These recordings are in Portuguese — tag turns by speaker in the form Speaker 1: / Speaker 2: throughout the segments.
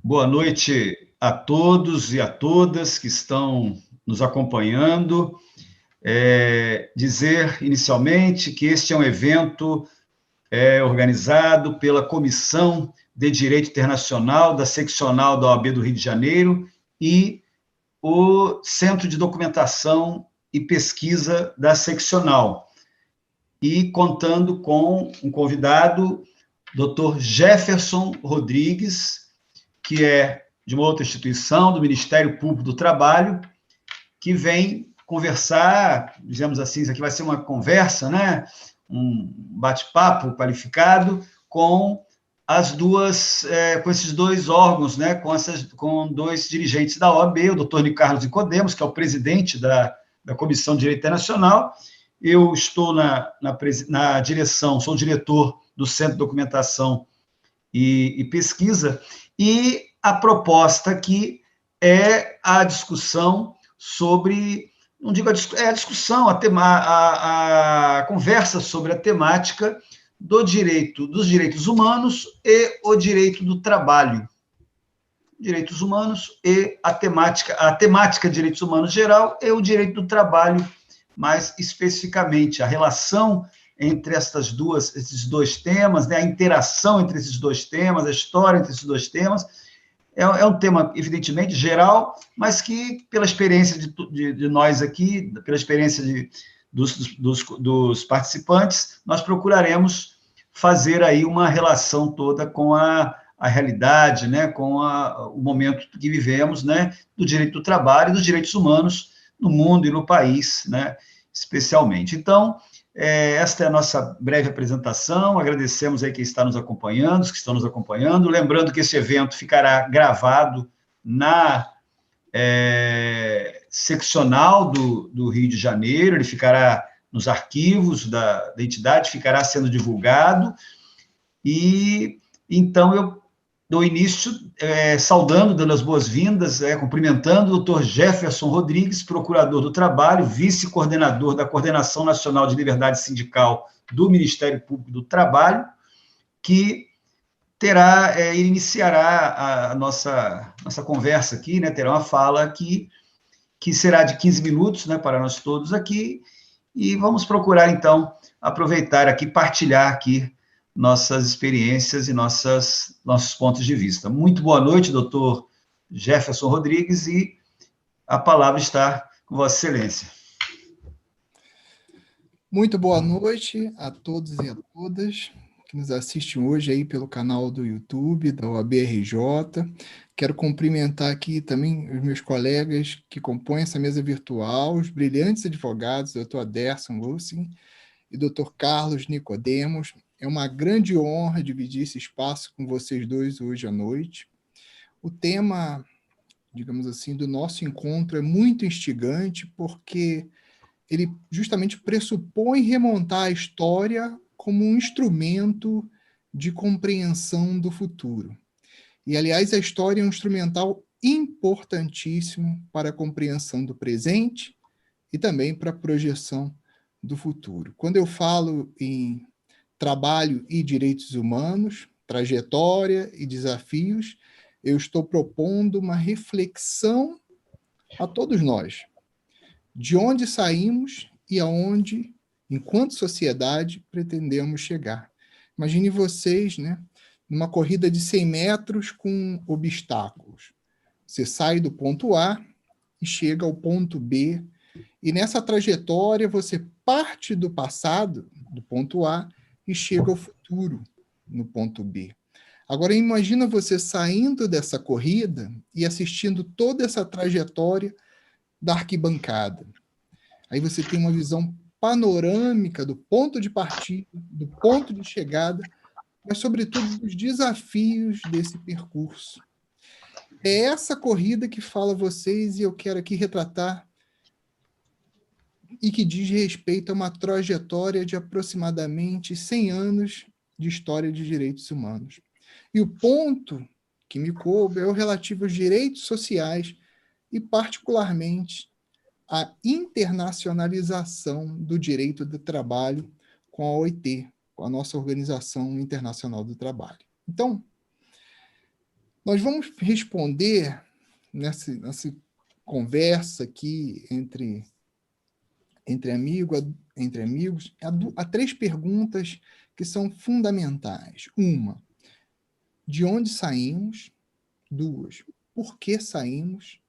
Speaker 1: Boa noite a todos e a todas que estão nos acompanhando. Dizer inicialmente que este é um evento organizado pela Comissão de Direito Internacional da Seccional da OAB do Rio de Janeiro e o Centro de Documentação e Pesquisa da Seccional, e contando com um convidado, Dr. Jefferson Rodrigues, que é de uma outra instituição, do Ministério Público do Trabalho, que vem conversar, dizemos assim, isso aqui vai ser uma conversa, né? Um bate-papo qualificado com com esses dois órgãos, né? Com dois dirigentes da OAB, o doutor Carlos Nicodemos, que é o presidente da Comissão de Direito Internacional. Eu estou na direção, sou o diretor do Centro de Documentação e Pesquisa, e a proposta aqui é a discussão sobre, não digo a discussão, a conversa sobre a temática dos direitos humanos e o direito do trabalho. Direitos humanos e a temática de direitos humanos geral e o direito do trabalho, mais especificamente, a relação entre esses dois temas, né, a interação entre esses dois temas, a história entre esses dois temas. É um tema, evidentemente, geral, mas que, pela experiência de nós aqui, pela experiência dos participantes, nós procuraremos fazer aí uma relação toda com a realidade, né, com o momento que vivemos, né, do direito do trabalho e dos direitos humanos no mundo e no país, né, especialmente. Então, esta é a nossa breve apresentação. Agradecemos aí quem está nos acompanhando, os que estão nos acompanhando. Lembrando que esse evento ficará gravado na seccional do Rio de Janeiro, ele ficará nos arquivos da entidade, ficará sendo divulgado. E então eu dou início saudando, dando as boas-vindas, cumprimentando o doutor Jefferson Rodrigues, procurador do Trabalho, vice-coordenador da Coordenação Nacional de Liberdade Sindical do Ministério Público do Trabalho, que iniciará a nossa conversa aqui, né, terá uma fala aqui, que será de 15 minutos, né, para nós todos aqui, e vamos procurar, então, aproveitar aqui, partilhar aqui nossas experiências e nossos pontos de vista. Muito boa noite, doutor Jefferson Rodrigues, e a palavra está com Vossa Excelência.
Speaker 2: Muito boa noite a todos e a todas que nos assistem hoje aí pelo canal do YouTube da OAB-RJ. Quero cumprimentar aqui também os meus colegas que compõem essa mesa virtual, os brilhantes advogados, doutor Aderson Lucin e doutor Carlos Nicodemos. É uma grande honra dividir esse espaço com vocês dois hoje à noite. O tema, digamos assim, do nosso encontro é muito instigante porque ele justamente pressupõe remontar a história como um instrumento de compreensão do futuro. E, aliás, a história é um instrumental importantíssimo para a compreensão do presente e também para a projeção do futuro. Quando eu falo em trabalho e direitos humanos, trajetória e desafios, eu estou propondo uma reflexão a todos nós. De onde saímos e aonde, enquanto sociedade, pretendemos chegar. Imagine vocês, né, numa corrida de 100 metros com obstáculos. Você sai do ponto A e chega ao ponto B, e nessa trajetória você parte do passado, do ponto A, e chega ao futuro, no ponto B. Agora, imagina você saindo dessa corrida e assistindo toda essa trajetória da arquibancada. Aí você tem uma visão panorâmica do ponto de partida, do ponto de chegada, mas, sobretudo, dos desafios desse percurso. É essa corrida que fala a vocês e eu quero aqui retratar e que diz respeito a uma trajetória de aproximadamente 100 anos de história de direitos humanos. E o ponto que me coube é o relativo aos direitos sociais e, particularmente, a internacionalização do direito do trabalho com a OIT, com a nossa Organização Internacional do Trabalho. Então, nós vamos responder nessa conversa aqui entre amigos, a 3 perguntas que são fundamentais. 1, de onde saímos? 2, por que saímos?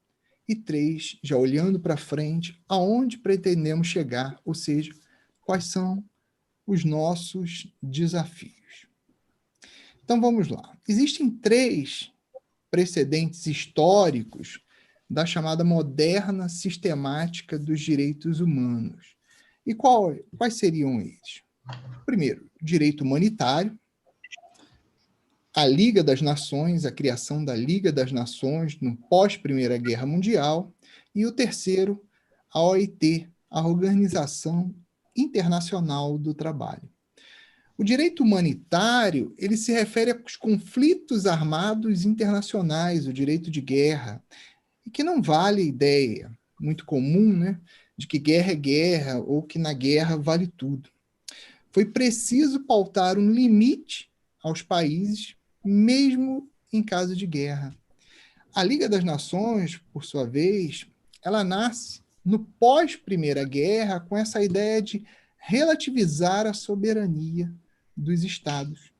Speaker 2: E 3, já olhando para frente, aonde pretendemos chegar, ou seja, quais são os nossos desafios. Então, vamos lá. Existem 3 precedentes históricos da chamada moderna sistemática dos direitos humanos. E quais seriam eles? Primeiro, direito humanitário, a Liga das Nações, a criação da Liga das Nações no pós-Primeira Guerra Mundial, e o terceiro, a OIT, a Organização Internacional do Trabalho. O direito humanitário, ele se refere aos conflitos armados internacionais, o direito de guerra, e que não vale a ideia muito comum, né, de que guerra é guerra ou que na guerra vale tudo. Foi preciso pautar um limite aos países, mesmo em caso de guerra. A Liga das Nações, por sua vez, ela nasce no pós-Primeira Guerra com essa ideia de relativizar a soberania dos Estados.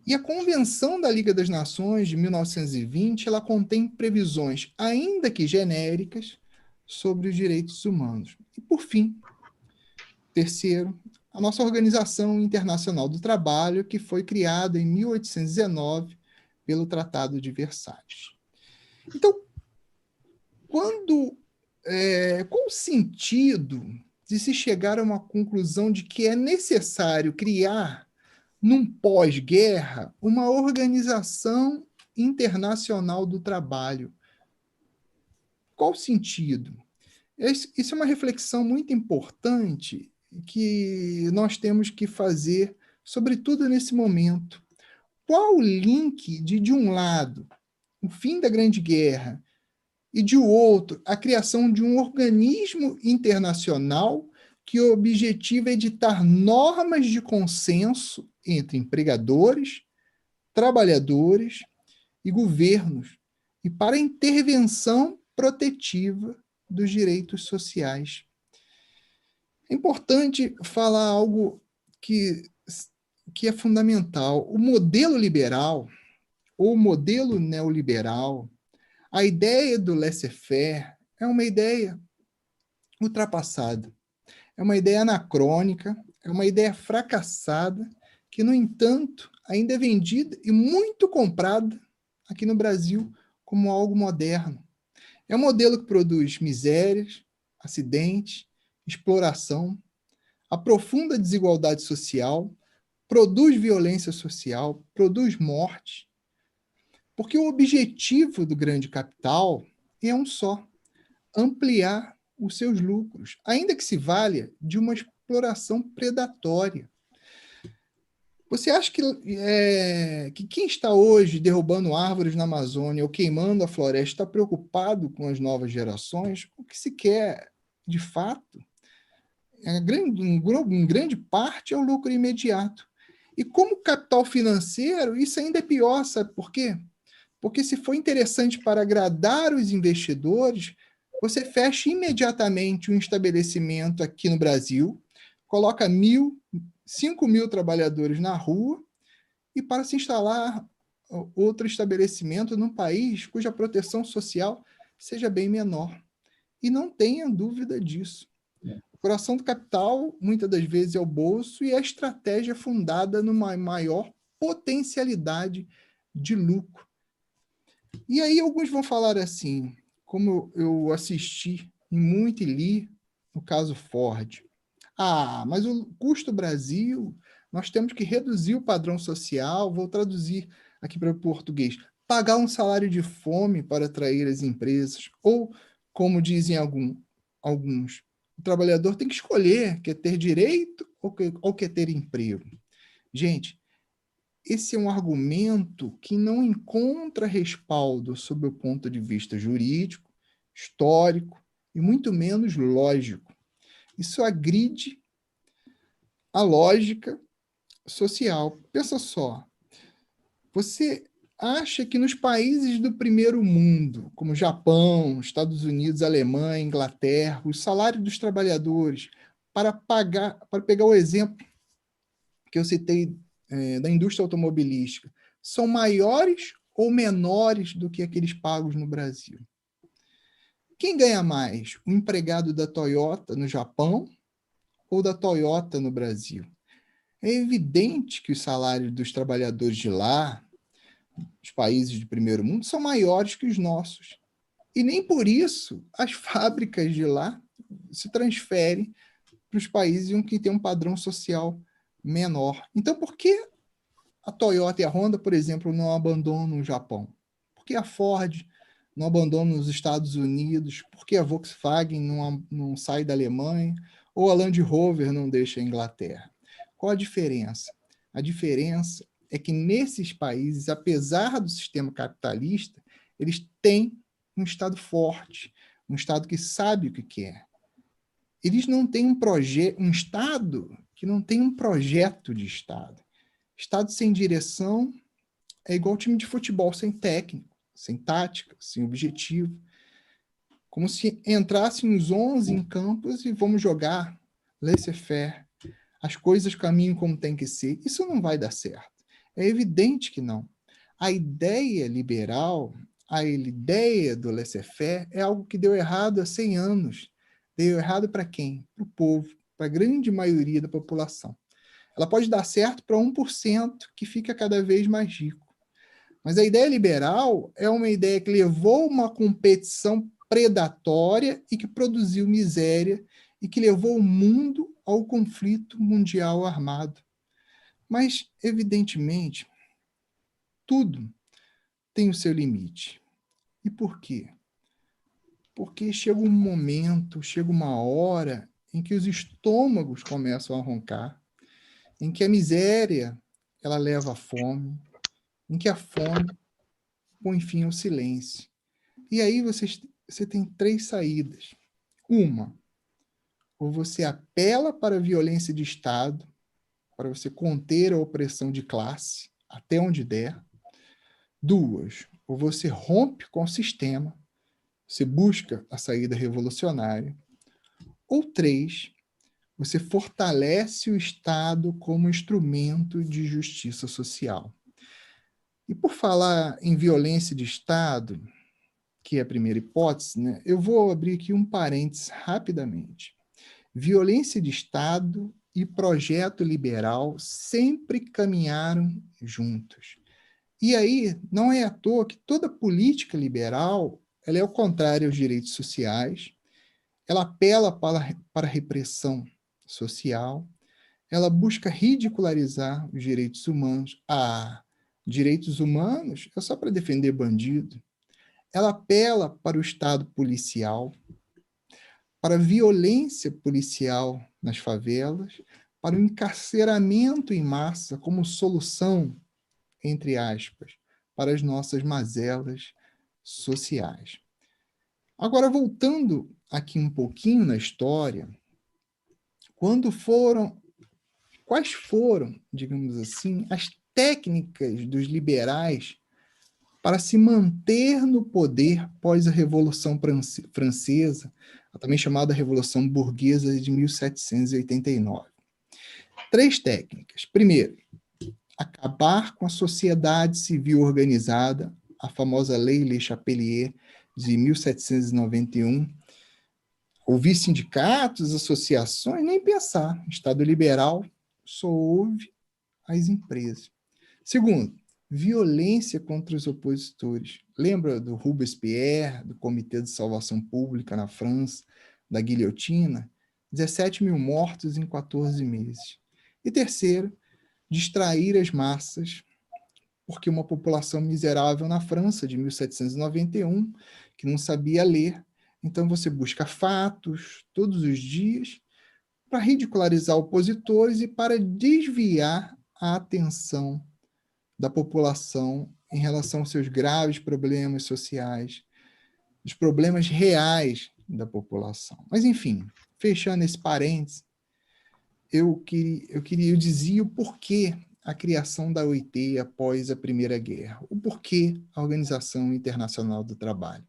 Speaker 2: E a Convenção da Liga das Nações de 1920, ela contém previsões, ainda que genéricas, sobre os direitos humanos. E, por fim, terceiro, a nossa Organização Internacional do Trabalho, que foi criada em 1819 pelo Tratado de Versalhes. Então, qual o sentido de se chegar a uma conclusão de que é necessário criar, num pós-guerra, uma Organização Internacional do Trabalho? Qual o sentido? Isso é uma reflexão muito importante que nós temos que fazer, sobretudo nesse momento. Qual o link de um lado, o fim da Grande Guerra, e de outro, a criação de um organismo internacional que o objetivo é editar normas de consenso entre empregadores, trabalhadores e governos, e para intervenção protetiva dos direitos sociais. É importante falar algo que é fundamental. O modelo liberal, ou modelo neoliberal, a ideia do laissez-faire é uma ideia ultrapassada, é uma ideia anacrônica, é uma ideia fracassada, que, no entanto, ainda é vendida e muito comprada aqui no Brasil como algo moderno. É um modelo que produz misérias, acidentes, exploração, aprofunda a desigualdade social, produz violência social, produz morte, porque o objetivo do grande capital é um só: ampliar os seus lucros, ainda que se valha de uma exploração predatória. Você acha que quem está hoje derrubando árvores na Amazônia ou queimando a floresta está preocupado com as novas gerações? O que se quer, de fato, em grande parte, é o lucro imediato. E como capital financeiro, isso ainda é pior, sabe por quê? Porque se for interessante para agradar os investidores, você fecha imediatamente um estabelecimento aqui no Brasil, coloca 5.000 trabalhadores na rua, e para se instalar outro estabelecimento num país cuja proteção social seja bem menor. E não tenha dúvida disso. O coração do capital, muitas das vezes, é o bolso, e a estratégia fundada numa maior potencialidade de lucro. E aí alguns vão falar assim, como eu assisti muito e li no caso Ford: mas o custo Brasil, nós temos que reduzir o padrão social, vou traduzir aqui para o português, pagar um salário de fome para atrair as empresas, ou, como dizem alguns, o trabalhador tem que escolher, quer ter direito ou quer ter emprego. Gente, esse é um argumento que não encontra respaldo sob o ponto de vista jurídico, histórico e muito menos lógico. Isso agride a lógica social. Pensa só, você acha que nos países do primeiro mundo, como Japão, Estados Unidos, Alemanha, Inglaterra, os salários dos trabalhadores, para pegar o exemplo que eu citei da indústria automobilística, são maiores ou menores do que aqueles pagos no Brasil? Quem ganha mais? O empregado da Toyota no Japão ou da Toyota no Brasil? É evidente que os salários dos trabalhadores de lá, os países de primeiro mundo, são maiores que os nossos. E nem por isso as fábricas de lá se transferem para os países em que tem um padrão social menor. Então, por que a Toyota e a Honda, por exemplo, não abandonam o Japão? Por que a Ford não abandona os Estados Unidos? Por que a Volkswagen não sai da Alemanha? Ou a Land Rover não deixa a Inglaterra? Qual a diferença? A diferença é que nesses países, apesar do sistema capitalista, eles têm um Estado forte, um Estado que sabe o que quer. Eles não têm um Estado que não tem um projeto de Estado. Estado sem direção é igual time de futebol sem técnico, sem tática, sem objetivo. Como se entrassem os 11 em campos e vamos jogar, laissez-faire. As coisas caminham como tem que ser. Isso não vai dar certo. É evidente que não. A ideia liberal, a ideia do laissez-faire é algo que deu errado há 100 anos. Deu errado para quem? Para o povo, para a grande maioria da população. Ela pode dar certo para 1% que fica cada vez mais rico. Mas a ideia liberal é uma ideia que levou uma competição predatória e que produziu miséria e que levou o mundo ao conflito mundial armado. Mas, evidentemente, tudo tem o seu limite. E por quê? Porque chega um momento, chega uma hora em que os estômagos começam a roncar, em que a miséria ela leva à fome, em que a fome põe fim ao silêncio. E aí você tem 3 saídas. Uma, ou você apela para a violência de Estado, para você conter a opressão de classe, até onde der. 2, ou você rompe com o sistema, você busca a saída revolucionária. Ou 3, você fortalece o Estado como instrumento de justiça social. E por falar em violência de Estado, que é a primeira hipótese, né, eu vou abrir aqui um parênteses rapidamente. Violência de Estado e projeto liberal sempre caminharam juntos. E aí, não é à toa que toda política liberal ela é ao contrário aos direitos sociais, ela apela para a repressão social, ela busca ridicularizar os direitos humanos. Ah, direitos humanos é só para defender bandido. Ela apela para o Estado policial, para a violência policial nas favelas, para o encarceramento em massa como solução, entre aspas, para as nossas mazelas sociais. Agora, voltando aqui um pouquinho na história, quais foram, digamos assim, as técnicas dos liberais para se manter no poder após a Revolução Francesa, também chamada Revolução Burguesa de 1789. 3 técnicas. Primeiro, acabar com a sociedade civil organizada, a famosa Lei Le Chapelier de 1791. Ouvir sindicatos, associações, nem pensar. Estado liberal só ouve as empresas. Segundo, violência contra os opositores. Lembra do Robespierre, do Comitê de Salvação Pública na França, da guilhotina? 17 mil mortos em 14 meses. E terceiro, distrair as massas, porque uma população miserável na França de 1791, que não sabia ler, então você busca fatos todos os dias para ridicularizar opositores e para desviar a atenção da população em relação aos seus graves problemas sociais, os problemas reais da população. Mas, enfim, fechando esse parênteses, eu dizia o porquê a criação da OIT após a Primeira Guerra, o porquê a Organização Internacional do Trabalho.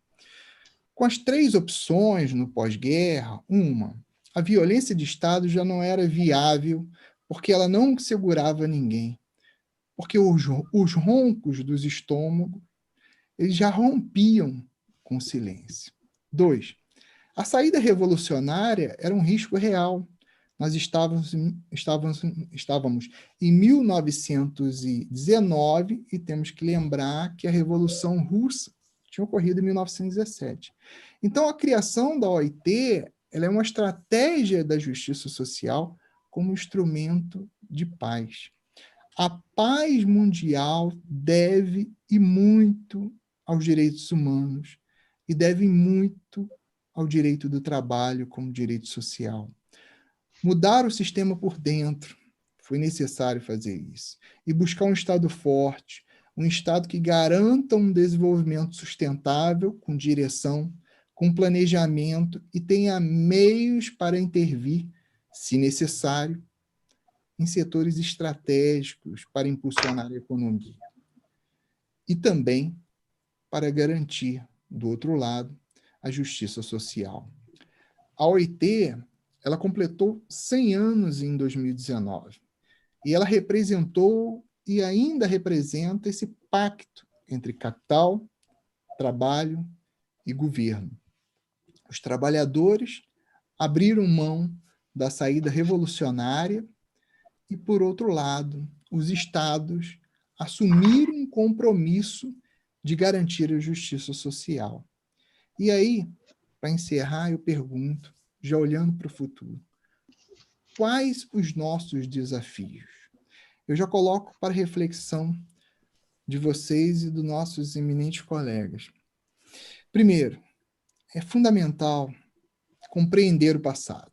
Speaker 2: Com as 3 opções no pós-guerra, a violência de Estado já não era viável porque ela não segurava ninguém, porque os roncos dos estômagos eles já rompiam com o silêncio. 2, a saída revolucionária era um risco real. Nós estávamos em 1919 e temos que lembrar que a Revolução Russa tinha ocorrido em 1917. Então, a criação da OIT ela é uma estratégia da justiça social como instrumento de paz. A paz mundial deve e muito aos direitos humanos e deve muito ao direito do trabalho como direito social. Mudar o sistema por dentro, foi necessário fazer isso. E buscar um Estado forte, um Estado que garanta um desenvolvimento sustentável, com direção, com planejamento e tenha meios para intervir, se necessário, em setores estratégicos para impulsionar a economia. E também para garantir, do outro lado, a justiça social. A OIT, ela completou 100 anos em 2019 e ela representou e ainda representa esse pacto entre capital, trabalho e governo. Os trabalhadores abriram mão da saída revolucionária e, por outro lado, os estados assumiram um compromisso de garantir a justiça social. E aí, para encerrar, eu pergunto, já olhando para o futuro, quais os nossos desafios? Eu já coloco para reflexão de vocês e dos nossos eminentes colegas. Primeiro, é fundamental compreender o passado.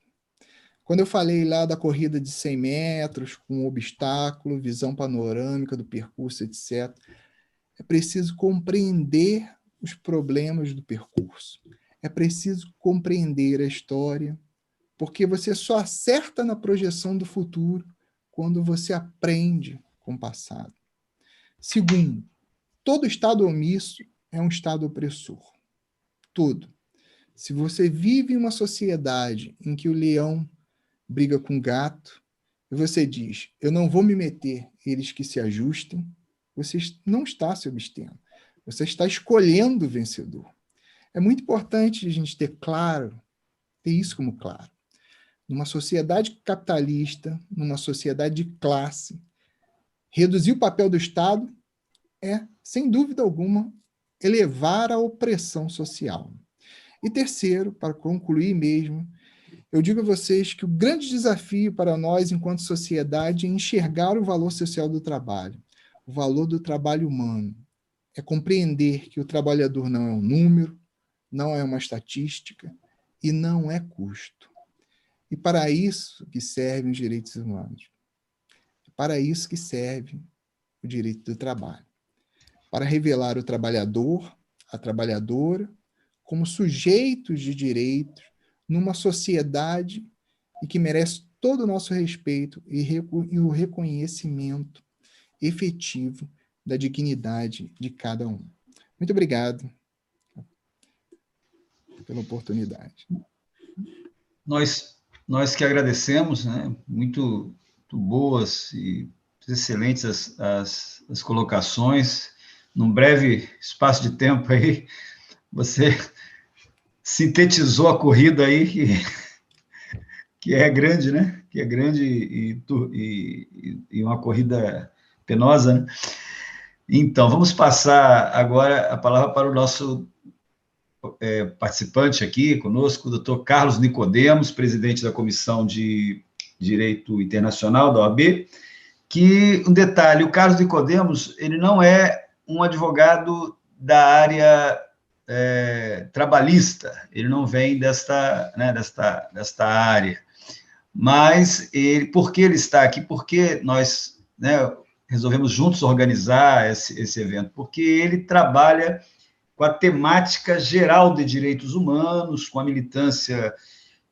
Speaker 2: Quando eu falei lá da corrida de 100 metros, com obstáculo, visão panorâmica do percurso, etc., é preciso compreender os problemas do percurso. É preciso compreender a história, porque você só acerta na projeção do futuro quando você aprende com o passado. Segundo, todo Estado omisso é um Estado opressor. Todo. Se você vive em uma sociedade em que o leão briga com o gato, e você diz, eu não vou me meter, eles que se ajustem, você não está se abstendo. Você está escolhendo o vencedor. É muito importante a gente ter isso como claro. Numa sociedade capitalista, numa sociedade de classe, reduzir o papel do Estado é, sem dúvida alguma, elevar a opressão social. E terceiro, para concluir mesmo, eu digo a vocês que o grande desafio para nós, enquanto sociedade, é enxergar o valor social do trabalho, o valor do trabalho humano. É compreender que o trabalhador não é um número, não é uma estatística e não é custo. E para isso que servem os direitos humanos. Para isso que serve o direito do trabalho. Para revelar o trabalhador, a trabalhadora, como sujeitos de direitos numa sociedade e que merece todo o nosso respeito e o reconhecimento efetivo da dignidade de cada um. Muito obrigado pela oportunidade.
Speaker 1: Nós que agradecemos, né? Muito boas e excelentes as colocações. Num breve espaço de tempo aí, você sintetizou a corrida aí, que é grande, né? Que é grande e uma corrida penosa, né? Então, vamos passar agora a palavra para o nosso participante aqui conosco, o doutor Carlos Nicodemos, presidente da Comissão de Direito Internacional da OAB, que, um detalhe, o Carlos Nicodemos, ele não é um advogado da área trabalhista, ele não vem desta área, mas por que ele está aqui? Porque nós resolvemos juntos organizar esse evento, porque ele trabalha com a temática geral de direitos humanos, com a militância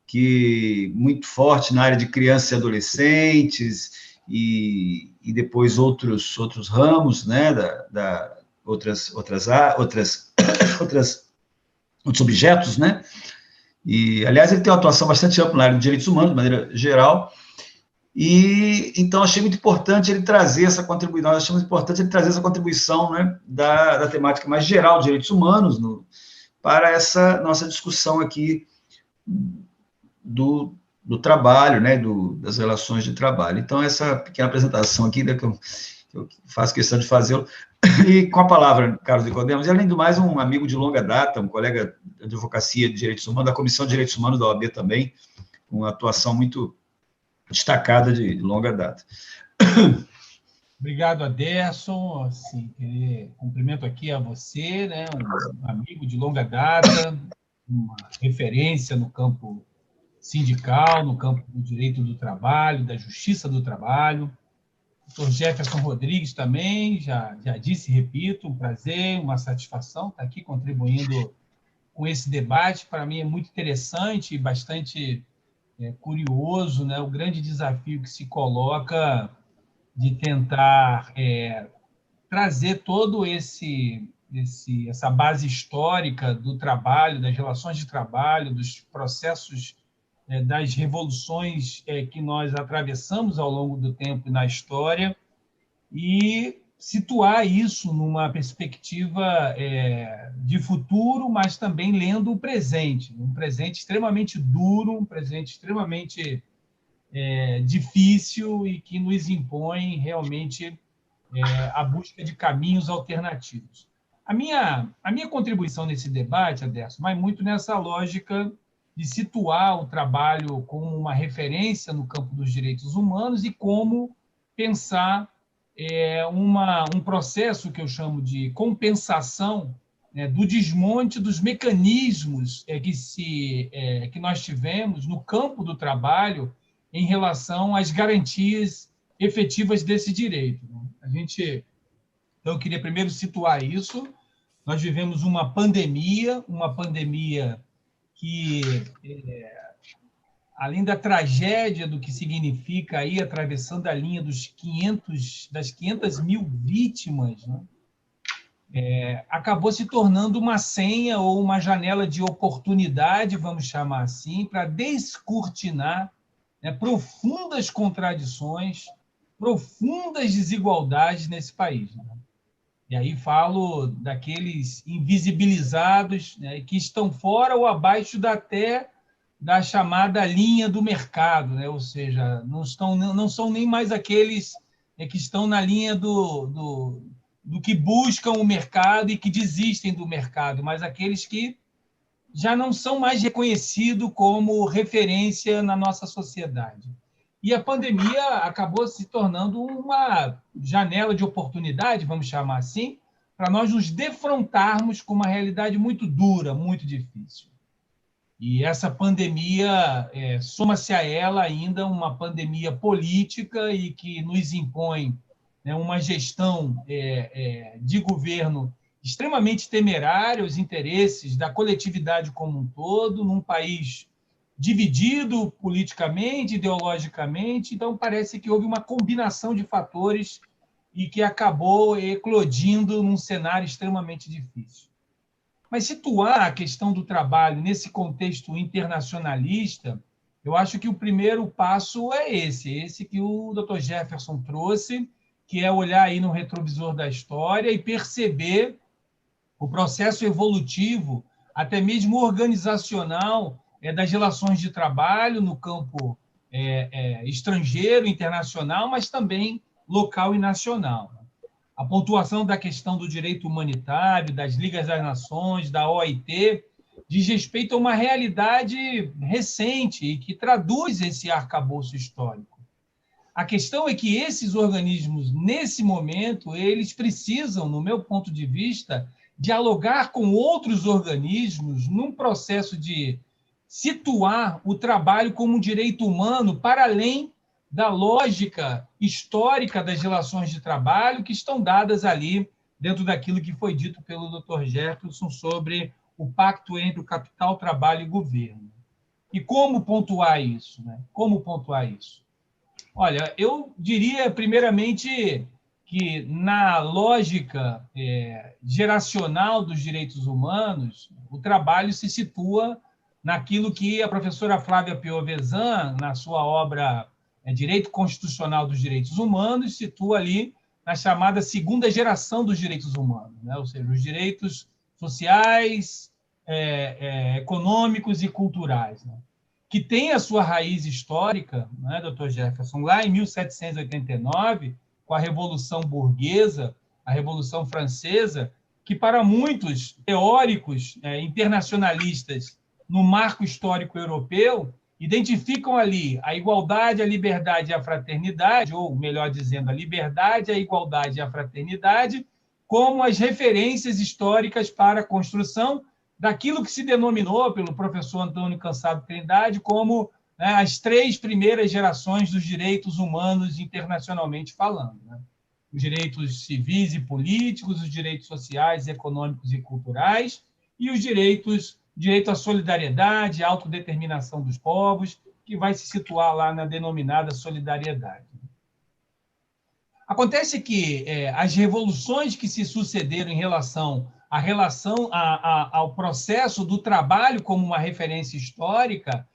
Speaker 1: que muito forte na área de crianças e adolescentes, e depois outros ramos, né, outros objetos, né? E, aliás, ele tem uma atuação bastante ampla na área de direitos humanos, de maneira geral, e então achei muito importante ele trazer essa contribuição, nós achamos importante ele trazer essa contribuição, né, da temática mais geral de direitos humanos para essa nossa discussão aqui do trabalho, né, das relações de trabalho. Então, essa pequena apresentação aqui, né, que eu faço questão de fazer, e com a palavra, Carlos Nicodemus, e além do mais, um amigo de longa data, um colega de advocacia de direitos humanos, da Comissão de Direitos Humanos da OAB também, com uma atuação muito destacada de longa data.
Speaker 3: Obrigado, Aderson. Assim, cumprimento aqui a você, né, um amigo de longa data, uma referência no campo sindical, no campo do direito do trabalho, da justiça do trabalho. O Dr. Jefferson Rodrigues também, já disse e repito, um prazer, uma satisfação estar aqui contribuindo com esse debate. Para mim é muito interessante e bastante curioso, né, o grande desafio que se coloca de tentar trazer todo essa base histórica do trabalho, das relações de trabalho, dos processos, das revoluções que nós atravessamos ao longo do tempo na história, e situar isso numa perspectiva de futuro, mas também lendo o presente, um presente extremamente duro, um presente extremamente difícil e que nos impõe realmente a busca de caminhos alternativos. A minha contribuição nesse debate, Aderson, vai muito nessa lógica de situar o trabalho como uma referência no campo dos direitos humanos e como pensar um processo que eu chamo de compensação, né, do desmonte dos mecanismos que nós tivemos no campo do trabalho em relação às garantias efetivas desse direito. Então, eu queria primeiro situar isso. Nós vivemos uma pandemia que, além da tragédia do que significa aí atravessando a linha das 500 mil vítimas, né, acabou se tornando uma senha ou uma janela de oportunidade, vamos chamar assim, para descortinar, né, profundas contradições, profundas desigualdades nesse país, né? E aí falo daqueles invisibilizados, né, que estão fora ou abaixo até da chamada linha do mercado, né? Ou seja, não são nem mais aqueles que estão na linha do que buscam o mercado e que desistem do mercado, mas aqueles que já não são mais reconhecidos como referência na nossa sociedade. E a pandemia acabou se tornando uma janela de oportunidade, vamos chamar assim, para nós nos defrontarmos com uma realidade muito dura, muito difícil. E essa pandemia, soma-se a ela ainda uma pandemia política e que nos impõe, né, uma gestão de governo extremamente temerária aos interesses da coletividade como um todo, num país dividido politicamente, ideologicamente. Então, parece que houve uma combinação de fatores e que acabou eclodindo num cenário extremamente difícil. Mas situar a questão do trabalho nesse contexto internacionalista, eu acho que o primeiro passo é esse que o Dr. Jefferson trouxe, que é olhar aí no retrovisor da história e perceber o processo evolutivo, até mesmo organizacional, das relações de trabalho no campo estrangeiro, internacional, mas também local e nacional. A pontuação da questão do direito humanitário, das Ligas das Nações, da OIT, diz respeito a uma realidade recente e que traduz esse arcabouço histórico. A questão é que esses organismos, nesse momento, eles precisam, no meu ponto de vista, dialogar com outros organismos num processo de situar o trabalho como um direito humano para além da lógica histórica das relações de trabalho que estão dadas ali dentro daquilo que foi dito pelo Dr. Jefferson sobre o pacto entre o capital, trabalho e governo. E como pontuar isso, né? Como pontuar isso? Olha, eu diria, primeiramente, que na lógica geracional dos direitos humanos, o trabalho se situa naquilo que a professora Flávia Piovesan, na sua obra Direito Constitucional dos Direitos Humanos, situa ali na chamada segunda geração dos direitos humanos, né? Ou seja, os direitos sociais, econômicos e culturais, né? Que tem a sua raiz histórica, né, Dr. Jefferson, lá em 1789, com a Revolução Burguesa, a Revolução Francesa, que para muitos teóricos internacionalistas no marco histórico europeu, identificam ali a igualdade, a liberdade e a fraternidade, ou, melhor dizendo, a liberdade, a igualdade e a fraternidade, como as referências históricas para a construção daquilo que se denominou pelo professor Antônio Cansado Trindade como, né, as 3 primeiras gerações dos direitos humanos internacionalmente falando, né? Os direitos civis e políticos, os direitos sociais, econômicos e culturais, e os direito à solidariedade, à autodeterminação dos povos, que vai se situar lá na denominada solidariedade. Acontece que as revoluções que se sucederam em relação ao processo do trabalho como uma referência histórica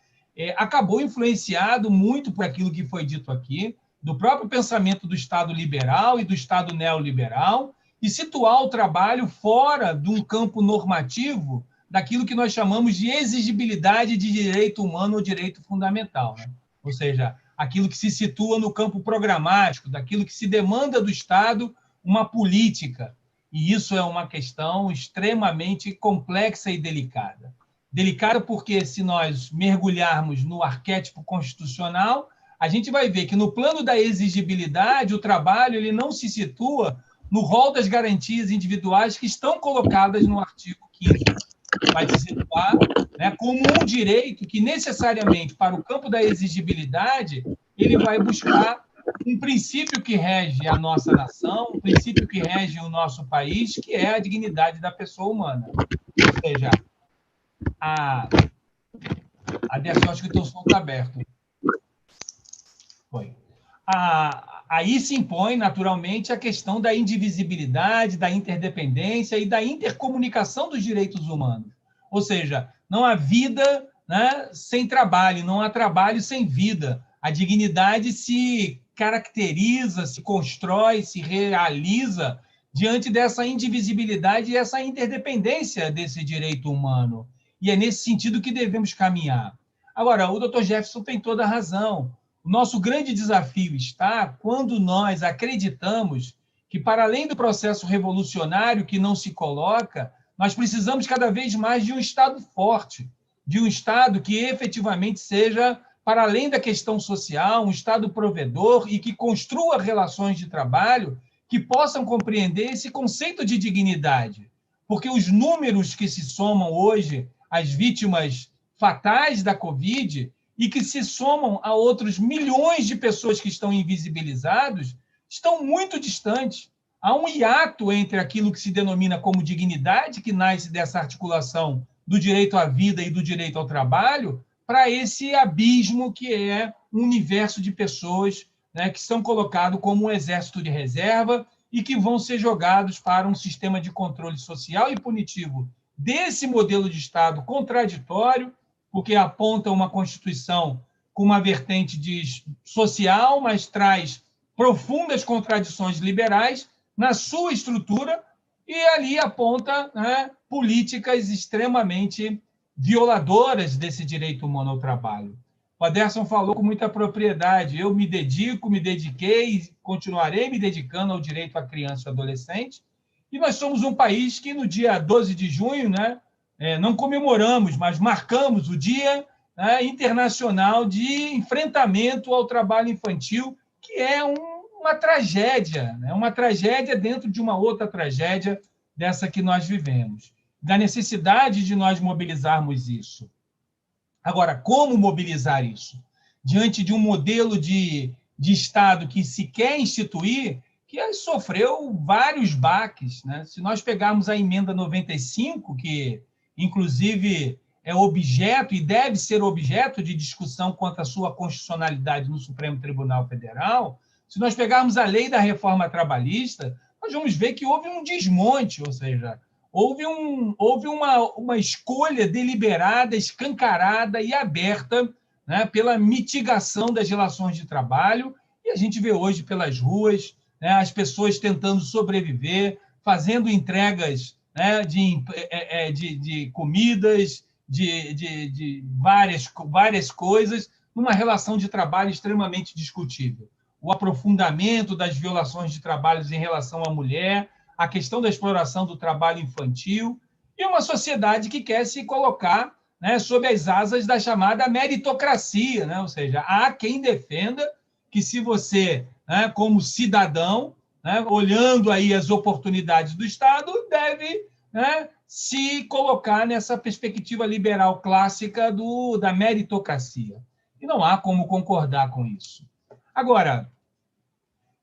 Speaker 3: acabou influenciado muito por aquilo que foi dito aqui, do próprio pensamento do Estado liberal e do Estado neoliberal, e situar o trabalho fora de um campo normativo daquilo que nós chamamos de exigibilidade de direito humano ou direito fundamental, né? Ou seja, aquilo que se situa no campo programático, daquilo que se demanda do Estado uma política. E isso é uma questão extremamente complexa e delicada. Delicada porque, se nós mergulharmos no arquétipo constitucional, a gente vai ver que, no plano da exigibilidade, o trabalho ele não se situa no rol das garantias individuais que estão colocadas no artigo 5º. Vai se situar, né, como um direito que, necessariamente, para o campo da exigibilidade, ele vai buscar um princípio que rege a nossa nação, um princípio que rege o nosso país, que é a dignidade da pessoa humana. Ou seja, eu acho que o teu som está aberto. Foi. Aí se impõe, naturalmente, a questão da indivisibilidade, da interdependência e da intercomunicação dos direitos humanos. Ou seja, não há vida, né, sem trabalho, não há trabalho sem vida. A dignidade se caracteriza, se constrói, se realiza diante dessa indivisibilidade e essa interdependência desse direito humano. E é nesse sentido que devemos caminhar. Agora, o Dr. Jefferson tem toda a razão. O nosso grande desafio está quando nós acreditamos que, para além do processo revolucionário que não se coloca, nós precisamos cada vez mais de um Estado forte, de um Estado que efetivamente seja, para além da questão social, um Estado provedor e que construa relações de trabalho que possam compreender esse conceito de dignidade. Porque os números que se somam hoje às vítimas fatais da Covid e que se somam a outros milhões de pessoas que estão invisibilizados, estão muito distantes. Há um hiato entre aquilo que se denomina como dignidade, que nasce dessa articulação do direito à vida e do direito ao trabalho, para esse abismo que é um universo de pessoas, né, que são colocados como um exército de reserva e que vão ser jogados para um sistema de controle social e punitivo desse modelo de Estado contraditório, porque aponta uma Constituição com uma vertente social, mas traz profundas contradições liberais na sua estrutura, e ali aponta, né, políticas extremamente violadoras desse direito humano ao trabalho. O Aderson falou com muita propriedade. Eu me dediquei e continuarei me dedicando ao direito à criança e adolescente, e nós somos um país que, no dia 12 de junho, né, não comemoramos, mas marcamos o Dia, né, Internacional de Enfrentamento ao Trabalho Infantil, que é uma tragédia, né? Uma tragédia dentro de uma outra tragédia dessa que nós vivemos, da necessidade de nós mobilizarmos isso. Agora, como mobilizar isso? Diante de um modelo de Estado que se quer instituir, que sofreu vários baques, né? Se nós pegarmos a emenda 95, que, inclusive, é objeto e deve ser objeto de discussão quanto à sua constitucionalidade no Supremo Tribunal Federal, se nós pegarmos a lei da reforma trabalhista, nós vamos ver que houve um desmonte, ou seja, houve uma escolha deliberada, escancarada e aberta, né, pela mitigação das relações de trabalho, e a gente vê hoje pelas ruas, né, as pessoas tentando sobreviver, fazendo entregas, né, de comidas, de várias coisas, numa relação de trabalho extremamente discutível. O aprofundamento das violações de trabalhos em relação à mulher, a questão da exploração do trabalho infantil, e uma sociedade que quer se colocar, né, sob as asas da chamada meritocracia, né? Ou seja, há quem defenda que se você, né, como cidadão, né, olhando aí as oportunidades do Estado, deve, né, se colocar nessa perspectiva liberal clássica da meritocracia. E não há como concordar com isso. Agora,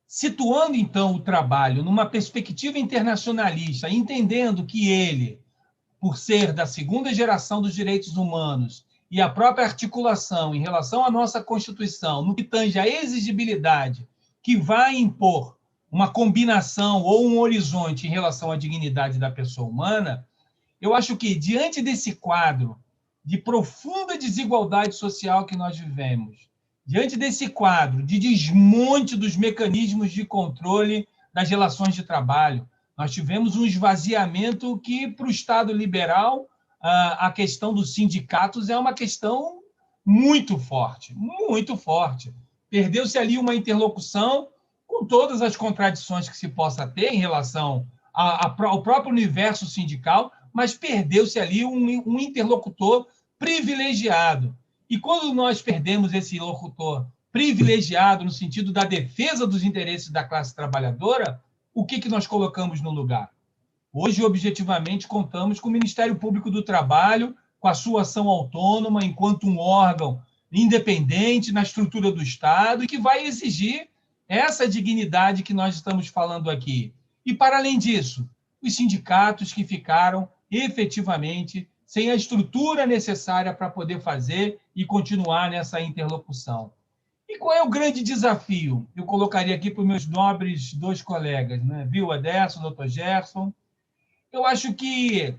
Speaker 3: situando, então, o trabalho numa perspectiva internacionalista, entendendo que ele, por ser da segunda geração dos direitos humanos e a própria articulação em relação à nossa Constituição, no que tange à exigibilidade, que vai impor uma combinação ou um horizonte em relação à dignidade da pessoa humana, eu acho que, diante desse quadro de profunda desigualdade social que nós vivemos, diante desse quadro de desmonte dos mecanismos de controle das relações de trabalho, nós tivemos um esvaziamento que, para o Estado liberal, a questão dos sindicatos é uma questão muito forte, muito forte. Perdeu-se ali uma interlocução com todas as contradições que se possa ter em relação ao próprio universo sindical, mas perdeu-se ali um interlocutor privilegiado. E quando nós perdemos esse locutor privilegiado no sentido da defesa dos interesses da classe trabalhadora, o que nós colocamos no lugar? Hoje, objetivamente, contamos com o Ministério Público do Trabalho, com a sua ação autônoma, enquanto um órgão independente na estrutura do Estado, e que vai exigir essa dignidade que nós estamos falando aqui. E, para além disso, os sindicatos que ficaram efetivamente sem a estrutura necessária para poder fazer e continuar nessa interlocução. E qual é o grande desafio? Eu colocaria aqui para os meus nobres dois colegas, né? Viu, Ederson, doutor Gerson? Eu acho que,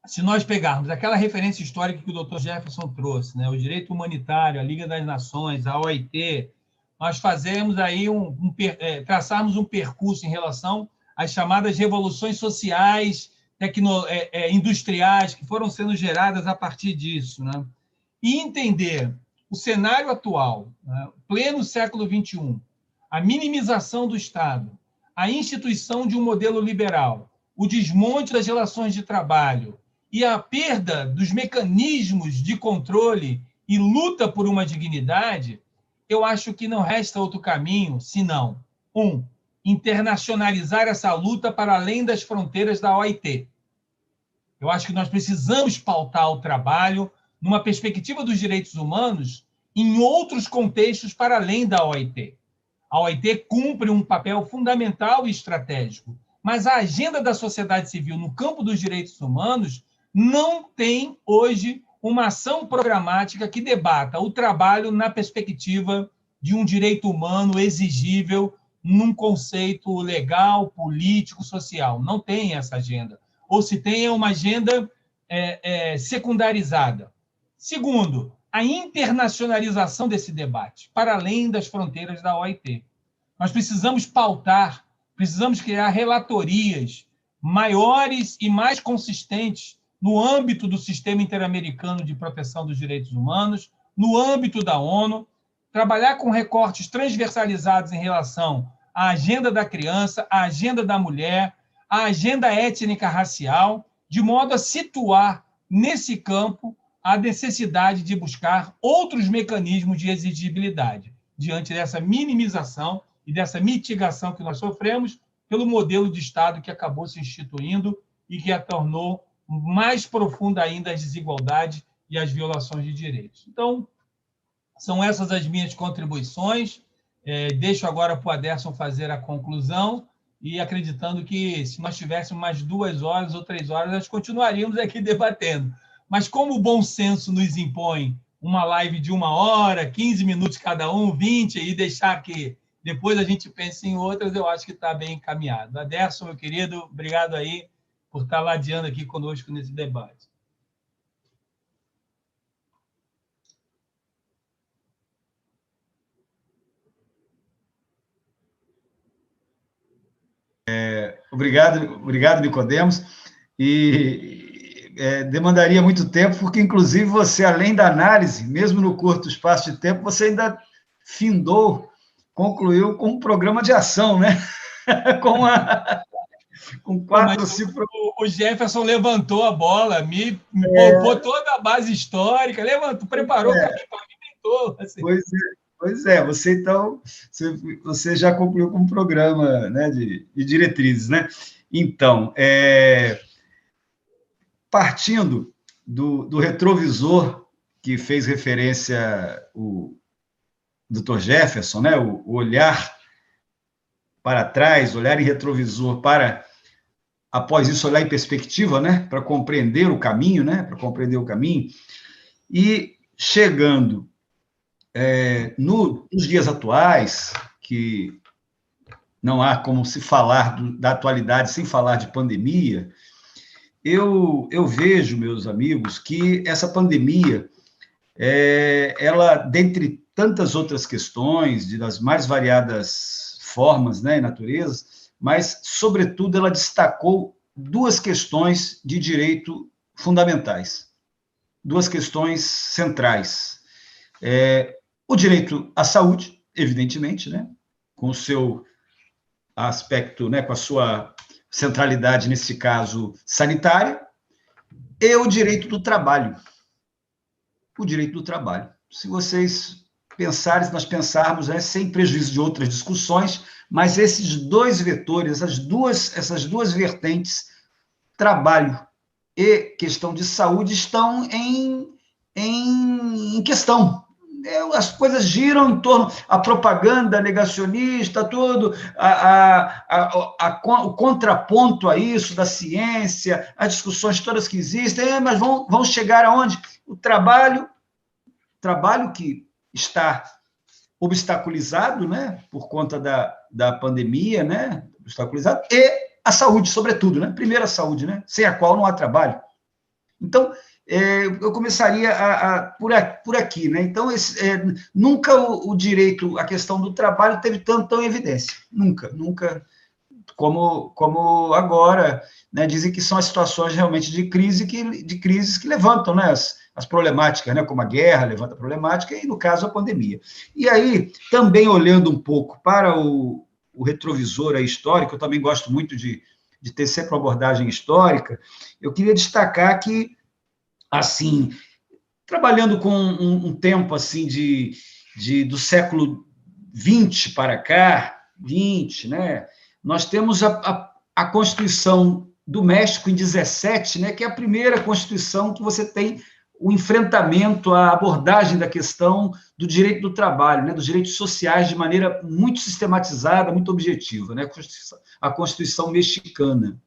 Speaker 3: se nós pegarmos aquela referência histórica que o doutor Jefferson trouxe, né? O direito humanitário, a Liga das Nações, a OIT, nós fazemos aí traçarmos um percurso em relação às chamadas revoluções sociais, industriais, que foram sendo geradas a partir disso, né? E entender o cenário atual, né, pleno século XXI, a minimização do Estado, a instituição de um modelo liberal, o desmonte das relações de trabalho e a perda dos mecanismos de controle e luta por uma dignidade, eu acho que não resta outro caminho senão, internacionalizar essa luta para além das fronteiras da OIT. Eu acho que nós precisamos pautar o trabalho numa perspectiva dos direitos humanos em outros contextos para além da OIT. A OIT cumpre um papel fundamental e estratégico, mas a agenda da sociedade civil no campo dos direitos humanos não tem hoje uma ação programática que debata o trabalho na perspectiva de um direito humano exigível num conceito legal, político, social. Não tem essa agenda. Ou se tem, é uma agenda secundarizada. Segundo, a internacionalização desse debate, para além das fronteiras da OIT. Nós precisamos pautar, precisamos criar relatorias maiores e mais consistentes no âmbito do Sistema Interamericano de Proteção dos Direitos Humanos, no âmbito da ONU, trabalhar com recortes transversalizados em relação à agenda da criança, à agenda da mulher, a agenda étnica racial, de modo a situar nesse campo a necessidade de buscar outros mecanismos de exigibilidade, diante dessa minimização e dessa mitigação que nós sofremos pelo modelo de Estado que acabou se instituindo e que a tornou mais profunda ainda as desigualdades e as violações de direitos. Então, são essas as minhas contribuições. Deixo agora para o Aderson fazer a conclusão, e acreditando que, se nós tivéssemos mais 2 horas ou 3 horas, nós continuaríamos aqui debatendo. mas como o bom senso nos impõe uma live de 1 hora, 15 minutos cada um, 20, e deixar que depois a gente pense em outras, eu acho que está bem encaminhado. Aderson, meu querido, obrigado aí por estar ladeando aqui conosco nesse debate.
Speaker 1: Obrigado, Nicodemos. E demandaria muito tempo, porque, inclusive, você, além da análise, mesmo no curto espaço de tempo, você ainda concluiu com um programa de ação, né? com 4 ou 5...
Speaker 3: O Jefferson levantou a bola, me poupou toda a base histórica, preparou o caminho, pavimentou. Assim.
Speaker 1: Pois é, você já concluiu com um programa, né, de diretrizes, né? Então, partindo do retrovisor que fez referência o Dr. Jefferson, né, o olhar para trás, olhar em retrovisor para, após isso, olhar em perspectiva, né, para compreender o caminho, né, e chegando nos dias atuais, que não há como se falar da atualidade sem falar de pandemia, eu vejo, meus amigos, que essa pandemia, ela, dentre tantas outras questões, das mais variadas formas, né, e naturezas, mas, sobretudo, ela destacou 2 questões de direito fundamentais, 2 questões centrais. O direito à saúde, evidentemente, né, com o seu aspecto, né, com a sua centralidade, nesse caso, sanitária, e o direito do trabalho. O direito do trabalho. Se vocês pensarem, se nós pensarmos, sem prejuízo de outras discussões, mas esses 2 vetores, essas duas vertentes, trabalho e questão de saúde, estão em questão. As coisas giram em torno, a propaganda negacionista, tudo, o contraponto a isso, da ciência, as discussões todas que existem, mas vão chegar aonde? O trabalho que está obstaculizado, né, por conta da pandemia, né, obstaculizado, e a saúde, sobretudo, né, primeiro a saúde, né, sem a qual não há trabalho. Então, eu começaria por aqui, né? Então, nunca o direito, a questão do trabalho teve tão em evidência, nunca, como agora, né? Dizem que são as situações realmente de crises que levantam, né? As problemáticas, né? Como a guerra levanta a problemática, e no caso a pandemia. E aí, também olhando um pouco para o retrovisor histórico, eu também gosto muito de ter sempre uma abordagem histórica, eu queria destacar que, assim, trabalhando com um tempo assim do século XX para cá, 20, né? Nós temos a Constituição do México em 17, né? Que é a primeira Constituição que você tem o enfrentamento, a abordagem da questão do direito do trabalho, né? Dos direitos sociais de maneira muito sistematizada, muito objetiva, né? A Constituição mexicana.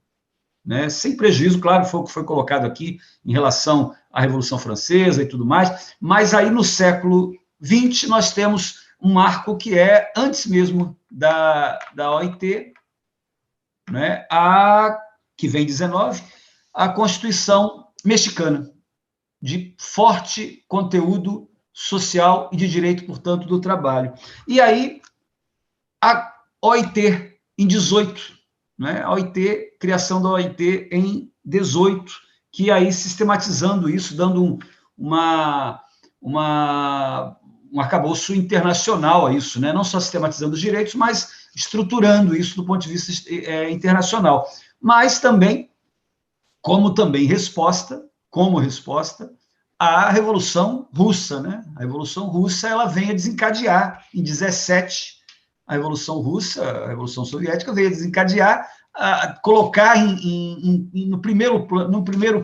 Speaker 1: Né? Sem prejuízo, claro, foi o que foi colocado aqui em relação à Revolução Francesa e tudo mais, mas aí no século XX nós temos um marco que é, antes mesmo da OIT, né, que vem 19, a Constituição mexicana, de forte conteúdo social e de direito, portanto, do trabalho. E aí, a OIT, em 18, né? A OIT, criação da OIT em 18, que aí sistematizando isso, dando um arcabouço internacional a isso, né? Não só sistematizando os direitos, mas estruturando isso do ponto de vista internacional. Mas também, como resposta à Revolução Russa, né? A Revolução Russa, ela vem a desencadear em 17, a Revolução Russa, a Revolução Soviética veio a desencadear, a colocar no primeiro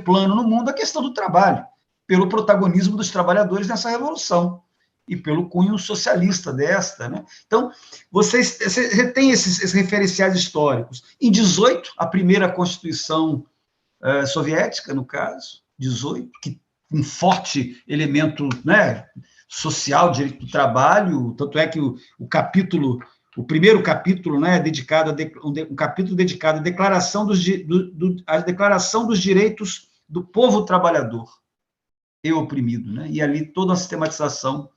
Speaker 1: plano no mundo a questão do trabalho, pelo protagonismo dos trabalhadores nessa revolução e pelo cunho socialista desta, né? Então, você tem esses referenciais históricos. Em 18, a primeira Constituição soviética, no caso, 18, que um forte elemento, né, social, direito do trabalho, tanto é que o primeiro capítulo, né, dedicado um capítulo dedicado à declaração dos direitos do povo trabalhador e oprimido, né, e ali toda a sistematização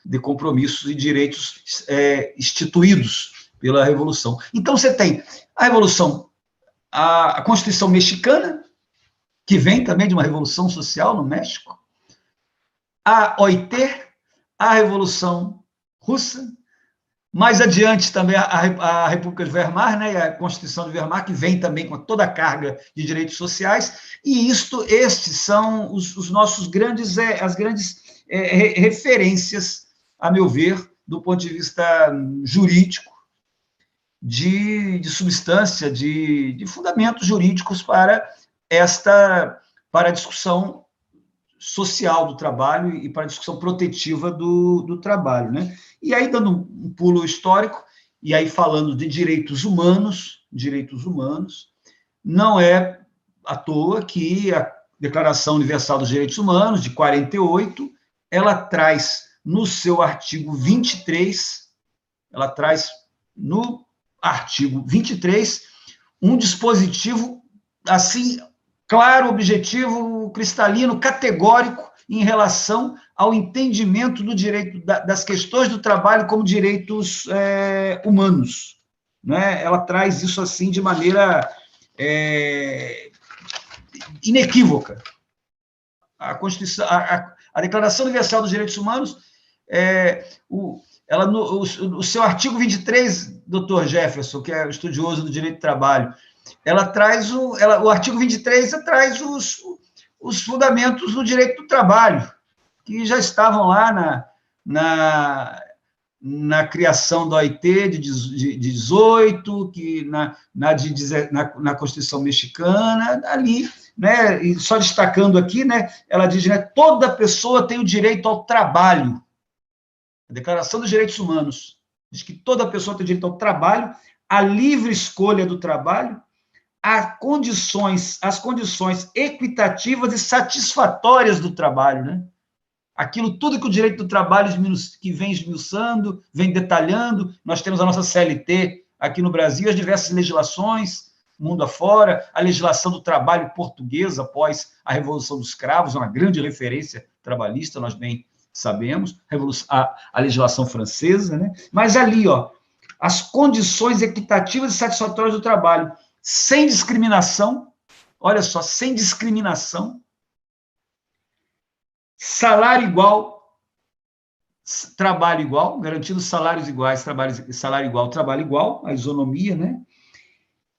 Speaker 1: de compromissos e direitos instituídos pela Revolução. Então, você tem a Revolução, a Constituição Mexicana, que vem também de uma revolução social no México, a OIT, a Revolução Russa, mais adiante também a República de Weimar, né, a Constituição de Weimar, que vem também com toda a carga de direitos sociais, e estes são os nossos grandes, as grandes referências, a meu ver, do ponto de vista jurídico, de substância, de fundamentos jurídicos para a discussão social do trabalho e para a discussão protetiva do trabalho, né? E aí, dando um pulo histórico, e aí falando de direitos humanos, não é à toa que a Declaração Universal dos Direitos Humanos, de 48, ela traz no seu artigo 23, um dispositivo, assim, claro, objetivo, cristalino, categórico, em relação ao entendimento do direito, das questões do trabalho como direitos humanos, né? Ela traz isso, assim, de maneira inequívoca. A Constituição, a Declaração Universal dos Direitos Humanos, o seu artigo 23, doutor Jefferson, que é estudioso do direito do trabalho, o artigo 23 traz os fundamentos do direito do trabalho, que já estavam lá na criação da OIT de 18, na Constituição Mexicana, ali, né, e só destacando aqui, né, ela diz, né, toda pessoa tem o direito ao trabalho. A Declaração dos Direitos Humanos diz que toda pessoa tem direito ao trabalho, à livre escolha do trabalho, as condições equitativas e satisfatórias do trabalho, né? Aquilo tudo que o direito do trabalho que vem esmiuçando, vem detalhando. Nós temos a nossa CLT aqui no Brasil, as diversas legislações, mundo afora, a legislação do trabalho portuguesa após a Revolução dos Cravos, uma grande referência trabalhista, nós bem sabemos, a legislação francesa, né? Mas ali, ó, as condições equitativas e satisfatórias do trabalho, sem discriminação, olha só, sem discriminação, salário igual, trabalho igual, garantindo salários iguais, salário igual, trabalho igual, a isonomia, né?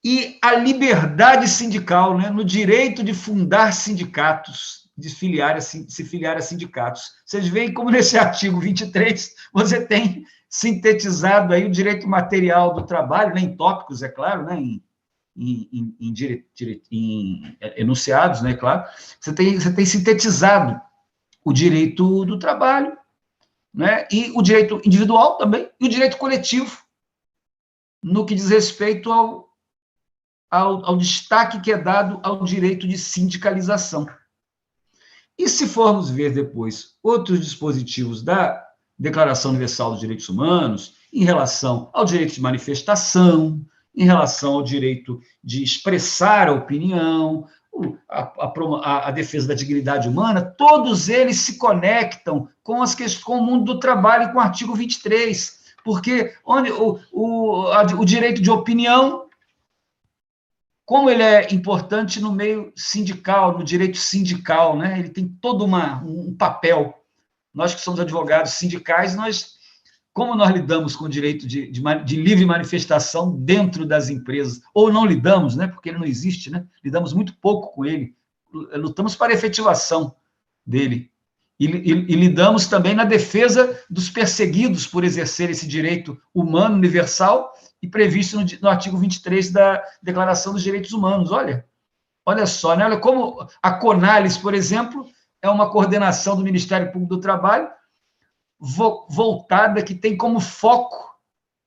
Speaker 1: E a liberdade sindical, né? No direito de fundar sindicatos, de se filiar a sindicatos. Vocês veem como nesse artigo 23 você tem sintetizado aí o direito material do trabalho, né? Em tópicos, é claro, né? Em enunciados, né? Claro. Você tem sintetizado o direito do trabalho, né? E o direito individual também, e o direito coletivo, no que diz respeito ao destaque que é dado ao direito de sindicalização. E se formos ver depois outros dispositivos da Declaração Universal dos Direitos Humanos, em relação ao direito de manifestação, em relação ao direito de expressar a opinião, a defesa da dignidade humana, todos eles se conectam com o mundo do trabalho e com o artigo 23, porque o direito de opinião, como ele é importante no meio sindical, no direito sindical, né? Ele tem todo um papel. Nós que somos advogados sindicais, como nós lidamos com o direito de livre manifestação dentro das empresas, ou não lidamos, né? Porque ele não existe, né? Lidamos muito pouco com ele, lutamos para a efetivação dele. E lidamos também na defesa dos perseguidos por exercer esse direito humano universal e previsto no artigo 23 da Declaração dos Direitos Humanos. Olha só, né? Olha como a CONALES, por exemplo, é uma coordenação do Ministério Público do Trabalho voltada, que tem como foco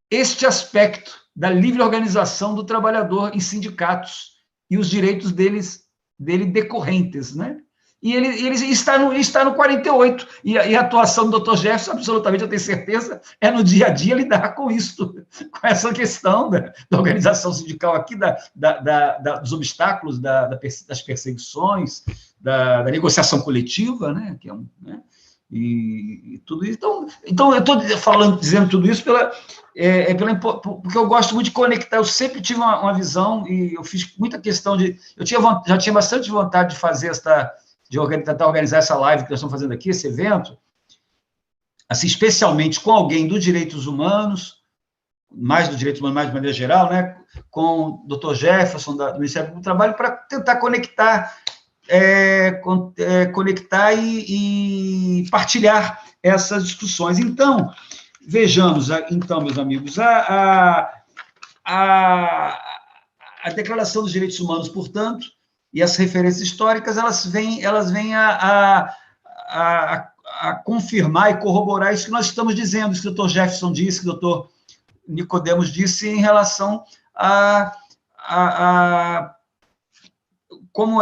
Speaker 1: este aspecto da livre organização do trabalhador em sindicatos e os direitos dele decorrentes, né? E ele está no 48. E a atuação do Dr. Jefferson, absolutamente, eu tenho certeza, é no dia a dia lidar com isso, com essa questão da organização sindical aqui, dos obstáculos, das perseguições, da negociação coletiva, né? Que é né? E tudo isso. Então eu estou dizendo tudo isso porque eu gosto muito de conectar. Eu sempre tive uma visão, e eu fiz muita questão de... já tinha bastante vontade de fazer tentar organizar essa live que nós estamos fazendo aqui, esse evento, assim, especialmente com alguém dos direitos humanos, mais dos direitos humanos, mais de maneira geral, né, com o Dr. Jefferson, do Ministério do Trabalho, para tentar conectar e partilhar essas discussões. Então, vejamos, meus amigos, a Declaração dos Direitos Humanos, portanto, e as referências históricas, elas vêm a confirmar e corroborar isso que nós estamos dizendo, isso que o Dr. Jefferson disse, que o Dr. Nicodemos disse em relação a como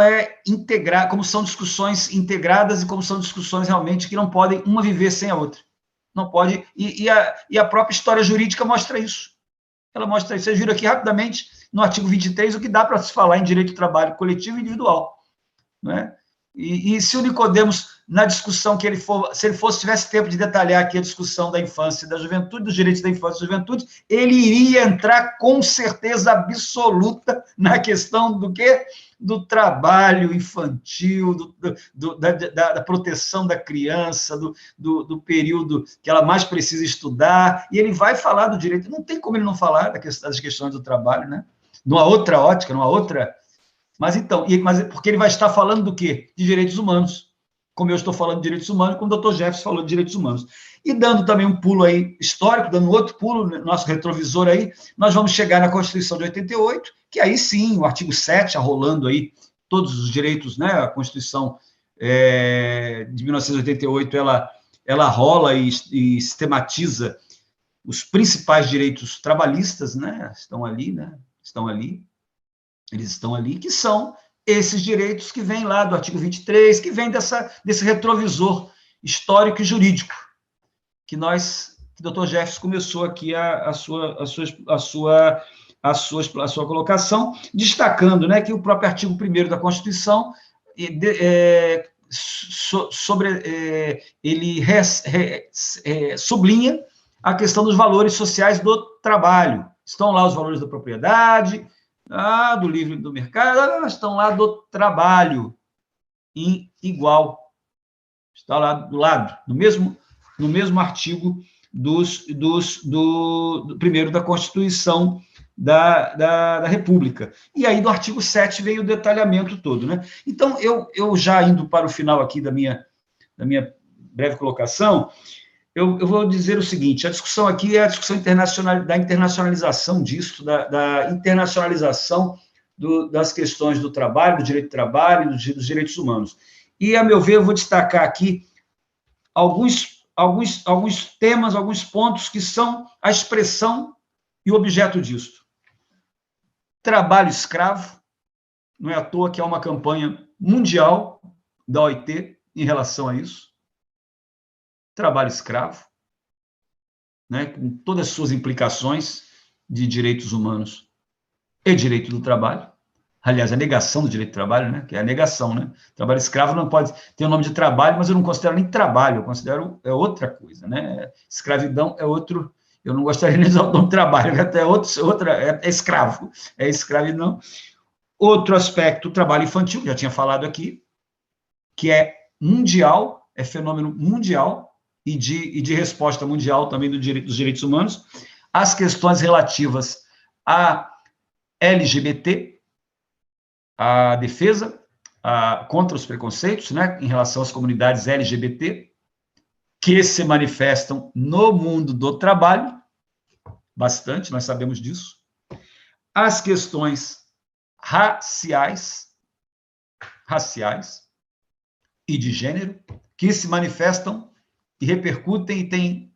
Speaker 1: como são discussões integradas e como são discussões realmente que não podem uma viver sem a outra. Não pode, e a própria história jurídica mostra isso. Ela mostra isso. Vocês viram aqui rapidamente, no artigo 23, o que dá para se falar em direito do trabalho coletivo e individual. Né? E se o Nicodemos, na discussão que se ele tivesse tempo de detalhar aqui a discussão da infância e da juventude, dos direitos da infância e da juventude, ele iria entrar com certeza absoluta na questão do quê? Do trabalho infantil, da proteção da criança, do período que ela mais precisa estudar, e ele vai falar do direito. Não tem como ele não falar das questões do trabalho, né? Numa outra ótica, numa outra... Mas porque ele vai estar falando do quê? De direitos humanos. Como eu estou falando de direitos humanos, como o Dr. Jefferson falou de direitos humanos. E dando também um pulo aí histórico, dando outro pulo, nosso retrovisor aí, nós vamos chegar na Constituição de 88, que aí sim, o artigo 7, arrolando aí todos os direitos, né? A Constituição de 1988, ela rola e sistematiza os principais direitos trabalhistas, né? Estão ali, né? Eles estão ali, que são esses direitos que vêm lá do artigo 23, que vem desse retrovisor histórico e jurídico, que o Dr. Jefferson começou aqui a sua colocação, destacando, né, que o próprio artigo 1º da Constituição ele sublinha a questão dos valores sociais do trabalho. Estão lá os valores da propriedade, do livre do mercado, estão lá do trabalho em igual. Está lá do lado, no mesmo artigo do 1º da Constituição da República. E aí, do artigo 7, vem o detalhamento todo. Né? Então, eu já indo para o final aqui da minha breve colocação, eu vou dizer o seguinte: a discussão aqui é a discussão da internacionalização disso, da internacionalização das questões do trabalho, do direito do trabalho e dos direitos humanos. E, a meu ver, eu vou destacar aqui alguns temas, alguns pontos que são a expressão e o objeto disso. Trabalho escravo, não é à toa que há uma campanha mundial da OIT em relação a isso. Trabalho escravo, né, com todas as suas implicações de direitos humanos e direito do trabalho. Aliás, a negação do direito do trabalho, né, que é a negação. Né? Trabalho escravo não pode ter o nome de trabalho, mas eu não considero nem trabalho, eu considero outra coisa. Né? Escravidão é outro... Eu não gostaria nem de usar o nome de trabalho, até é escravo, é escravidão. Outro aspecto, o trabalho infantil, já tinha falado aqui, que é mundial, é fenômeno mundial, e de resposta mundial também dos direitos humanos, as questões relativas a LGBT, a defesa contra os preconceitos, né, em relação às comunidades LGBT, que se manifestam no mundo do trabalho, bastante, nós sabemos disso, as questões raciais e de gênero, que se manifestam e repercutem e tem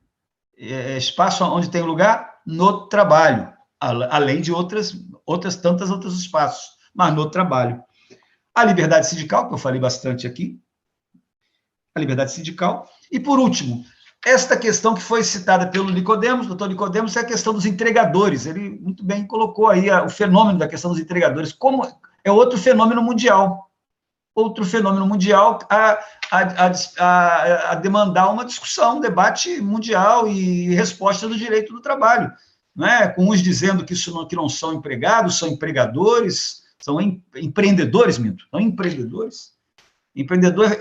Speaker 1: espaço onde tem lugar no trabalho, além de tantos outros espaços, mas no trabalho. A liberdade sindical, que eu falei bastante aqui, a liberdade sindical. E, por último, esta questão que foi citada pelo Nicodemos, doutor Nicodemos, é a questão dos entregadores. Ele muito bem colocou aí o fenômeno da questão dos entregadores, como é outro fenômeno mundial. Outro fenômeno mundial a demandar uma discussão, um debate mundial e resposta do direito do trabalho. Né? Com uns dizendo que não são empregados, são empregadores, são empreendedores, são empreendedores. Empreendedor,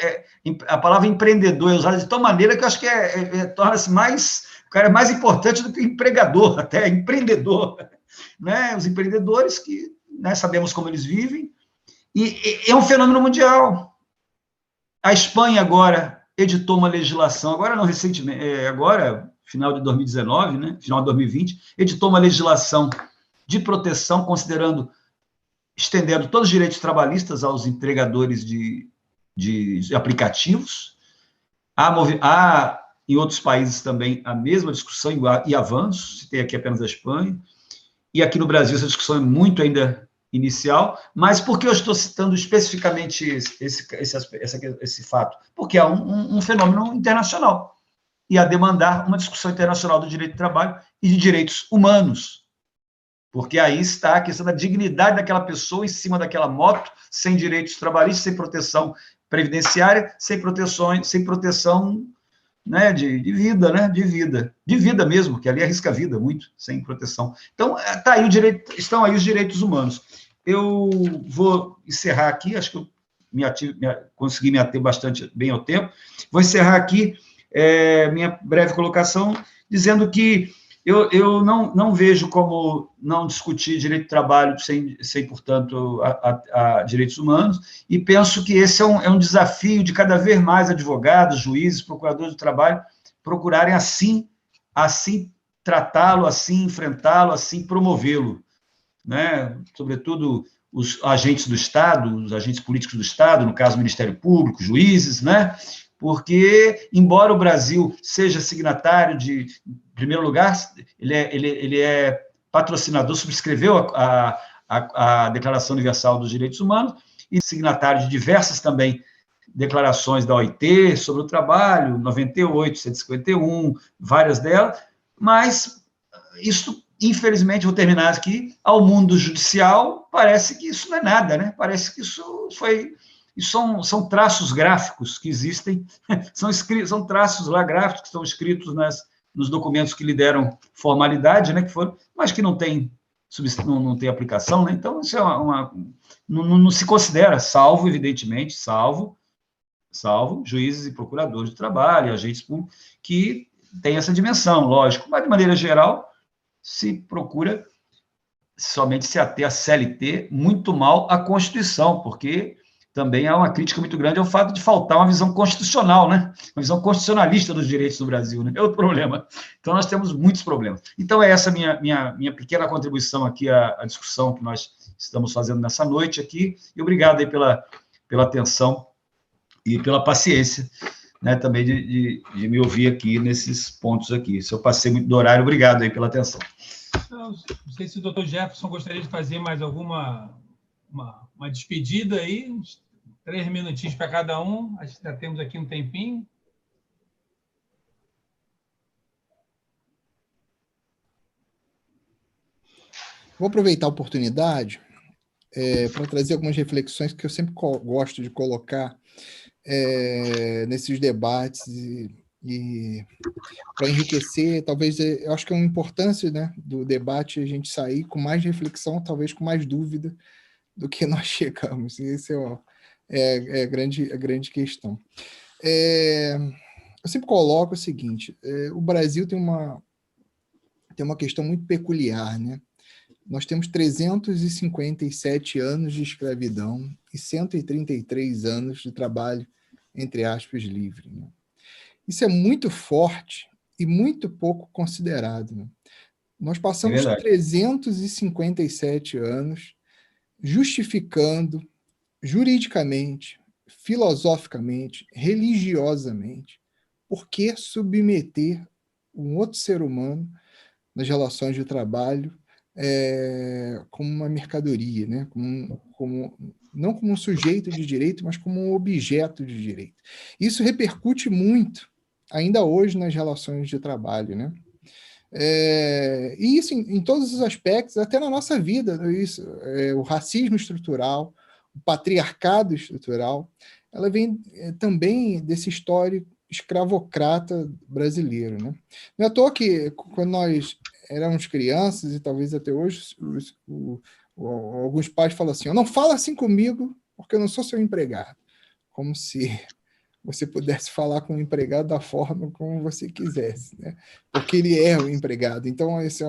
Speaker 1: a palavra empreendedor é usada de tal maneira que eu acho que torna-se mais, o cara é mais importante do que empregador, até empreendedor. Né? Os empreendedores que, né, sabemos como eles vivem, e é um fenômeno mundial. A Espanha agora editou uma legislação, agora não recentemente, agora, final de 2019, né, final de 2020, editou uma legislação de proteção, estendendo todos os direitos trabalhistas aos entregadores de aplicativos. Há, em outros países também, a mesma discussão e avanços, citei aqui apenas a Espanha, e aqui no Brasil essa discussão é muito ainda inicial, mas por que eu estou citando especificamente esse fato? Porque há um fenômeno internacional, e a demandar uma discussão internacional do direito do trabalho e de direitos humanos, porque aí está a questão da dignidade daquela pessoa em cima daquela moto, sem direitos trabalhistas, sem proteção previdenciária, sem proteção, né, de vida, né, de vida mesmo, que ali arrisca a vida muito, sem proteção. Então, estão aí os direitos humanos. Eu vou encerrar aqui, acho que eu consegui me ater bastante bem ao tempo. Vou encerrar aqui minha breve colocação, dizendo que eu não vejo como não discutir direito do trabalho sem portanto, direitos humanos, e penso que esse é um desafio de cada vez mais advogados, juízes, procuradores do trabalho procurarem assim tratá-lo, assim enfrentá-lo, assim promovê-lo, né? Sobretudo os agentes do Estado, os agentes políticos do Estado, no caso, o Ministério Público, juízes, né? Porque, embora o Brasil seja signatário em primeiro lugar, ele é patrocinador, subscreveu a Declaração Universal dos Direitos Humanos e signatário de diversas também declarações da OIT sobre o trabalho, 98, 151, várias delas, mas isso, infelizmente, vou terminar aqui, ao mundo judicial, parece que isso não é nada, né? Parece que isso são traços gráficos que existem, são traços lá gráficos que estão escritos nos documentos que lhe deram formalidade, né, mas que não tem aplicação, né? Então, isso não se considera, evidentemente, salvo juízes e procuradores de trabalho, agentes públicos, que têm essa dimensão, lógico, mas, de maneira geral, se procura somente se ater à CLT, muito mal à Constituição, porque também há uma crítica muito grande ao fato de faltar uma visão constitucional, né? Uma visão constitucionalista dos direitos do Brasil, né? É outro problema. Então, nós temos muitos problemas. Então, é essa minha pequena contribuição aqui à discussão que nós estamos fazendo nessa noite aqui, e obrigado aí pela atenção e pela paciência, né, também de me ouvir aqui nesses pontos aqui. Se eu passei muito do horário, obrigado aí pela atenção.
Speaker 3: Não sei se o doutor Jefferson gostaria de fazer mais alguma uma despedida aí, 3 minutinhos para cada um, acho que já temos aqui um tempinho.
Speaker 2: Vou aproveitar a oportunidade para trazer algumas reflexões que eu sempre gosto de colocar nesses debates e para enriquecer, talvez, eu acho que é uma importância, né, do debate a gente sair com mais reflexão, talvez com mais dúvida do que nós chegamos. Essa é a grande questão. Eu sempre coloco o seguinte, o Brasil tem uma questão muito peculiar, né? Nós temos 357 anos de escravidão e 133 anos de trabalho, entre aspas, livre, né? Isso é muito forte e muito pouco considerado, né? Nós passamos 357 anos justificando juridicamente, filosoficamente, religiosamente, por que submeter um outro ser humano nas relações de trabalho como uma mercadoria, né? como não como um sujeito de direito, mas como um objeto de direito. Isso repercute muito, ainda hoje, nas relações de trabalho, né? E isso em todos os aspectos, até na nossa vida, o racismo estrutural, o patriarcado estrutural, ela vem também desse histórico escravocrata brasileiro, né? Não é à toa que, quando nós éramos crianças, e talvez até hoje, alguns pais falam assim: não fala assim comigo, porque eu não sou seu empregado. Como se você pudesse falar com o empregado da forma como você quisesse, né? Porque ele é o empregado. Então, isso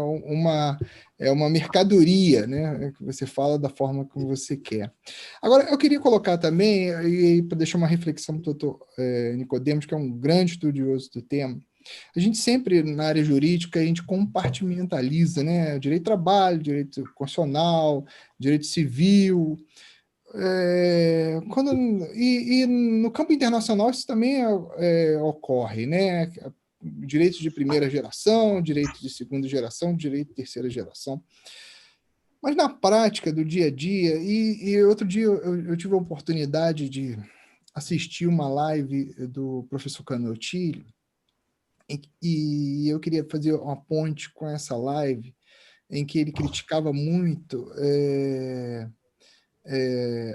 Speaker 2: é uma mercadoria, né? Que você fala da forma como você quer. Agora, eu queria colocar também, e para deixar uma reflexão para o doutor Nicodemos, que é um grande estudioso do tema, a gente sempre, na área jurídica, a gente compartimentaliza, né? Direito do trabalho, direito constitucional, direito civil. E no campo internacional isso também ocorre, né? Direitos de primeira geração, direitos de segunda geração, direito de terceira geração. Mas na prática do dia a dia, e outro dia eu tive a oportunidade de assistir uma live do professor Canottilho, e eu queria fazer uma ponte com essa live, em que ele criticava muito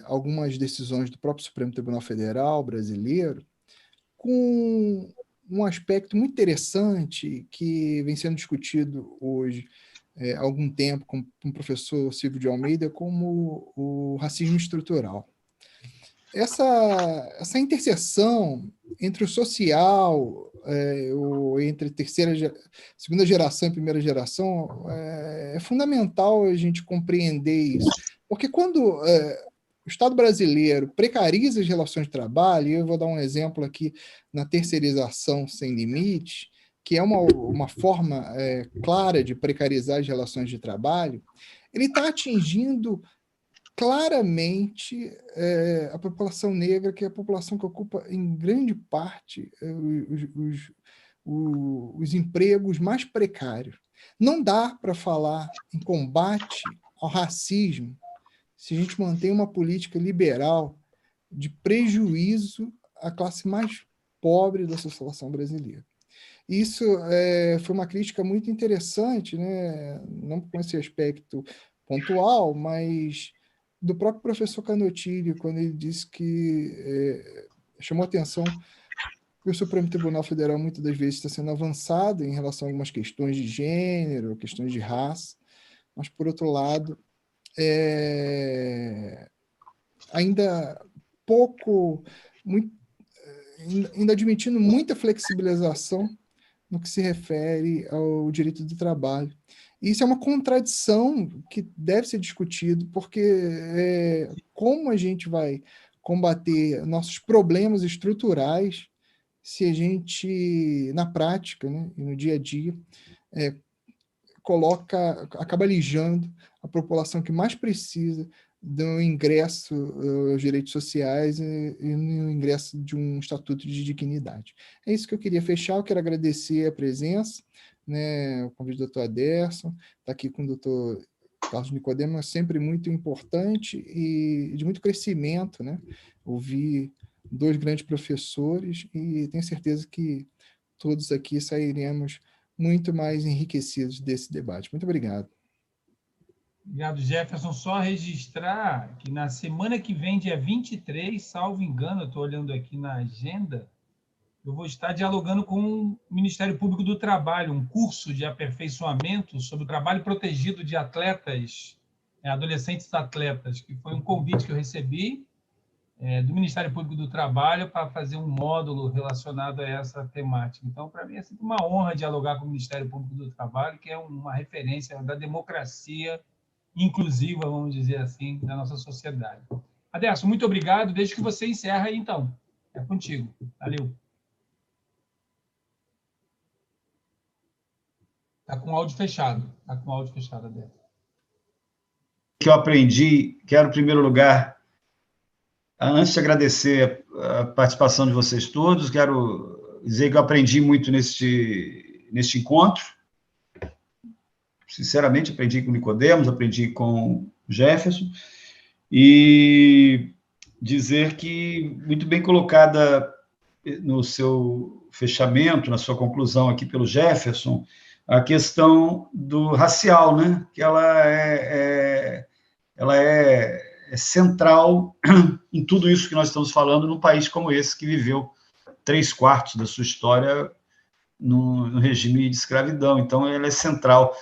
Speaker 2: algumas decisões do próprio Supremo Tribunal Federal brasileiro, com um aspecto muito interessante que vem sendo discutido hoje há algum tempo com o professor Silvio de Almeida, como o racismo estrutural. Essa interseção entre o social, entre segunda geração e primeira geração, é fundamental a gente compreender isso. Porque quando o Estado brasileiro precariza as relações de trabalho, e eu vou dar um exemplo aqui na terceirização sem limite, que é uma forma clara de precarizar as relações de trabalho, ele está atingindo claramente a população negra, que é a população que ocupa, em grande parte, os empregos mais precários. Não dá para falar em combate ao racismo se a gente mantém uma política liberal de prejuízo à classe mais pobre da população brasileira. Isso foi uma crítica muito interessante, né? Não com esse aspecto pontual, mas do próprio professor Canottilho, quando ele disse que chamou atenção que o Supremo Tribunal Federal muitas das vezes está sendo avançado em relação a algumas questões de gênero, questões de raça, mas, por outro lado, ainda ainda admitindo muita flexibilização no que se refere ao direito do trabalho. Isso é uma contradição que deve ser discutido, porque como a gente vai combater nossos problemas estruturais se a gente, na prática, né, e no dia a dia, acaba alijando a população que mais precisa do ingresso aos direitos sociais e no ingresso de um estatuto de dignidade. É isso que eu queria fechar. Eu quero agradecer a presença, né, o convite do Dr. Aderson, estar aqui com o Dr. Carlos Nicodemos é sempre muito importante e de muito crescimento, né? Ouvir dois grandes professores, e tenho certeza que todos aqui sairemos muito mais enriquecidos desse debate. Muito obrigado.
Speaker 3: Obrigado, Jefferson. Só registrar que na semana que vem, dia 23, salvo engano, eu estou olhando aqui na agenda, eu vou estar dialogando com o Ministério Público do Trabalho, um curso de aperfeiçoamento sobre o trabalho protegido de atletas, adolescentes atletas, que foi um convite que eu recebi do Ministério Público do Trabalho para fazer um módulo relacionado a essa temática. Então, para mim, é sempre uma honra dialogar com o Ministério Público do Trabalho, que é uma referência da democracia inclusiva, vamos dizer assim, da nossa sociedade. Aderson, muito obrigado. Deixo que você encerra aí, então. É contigo. Valeu. Está com o áudio fechado. Está com o áudio fechado, Aderson.
Speaker 1: Que eu aprendi, quero, em primeiro lugar, antes de agradecer a participação de vocês todos, quero dizer que eu aprendi muito neste encontro. Sinceramente, aprendi com o Nicodemos, aprendi com o Jefferson, e dizer que, muito bem colocada no seu fechamento, na sua conclusão aqui pelo Jefferson, a questão do racial, né? Que ela é central em tudo isso que nós estamos falando num país como esse, que viveu 3/4 da sua história no regime de escravidão. Então, ela é central.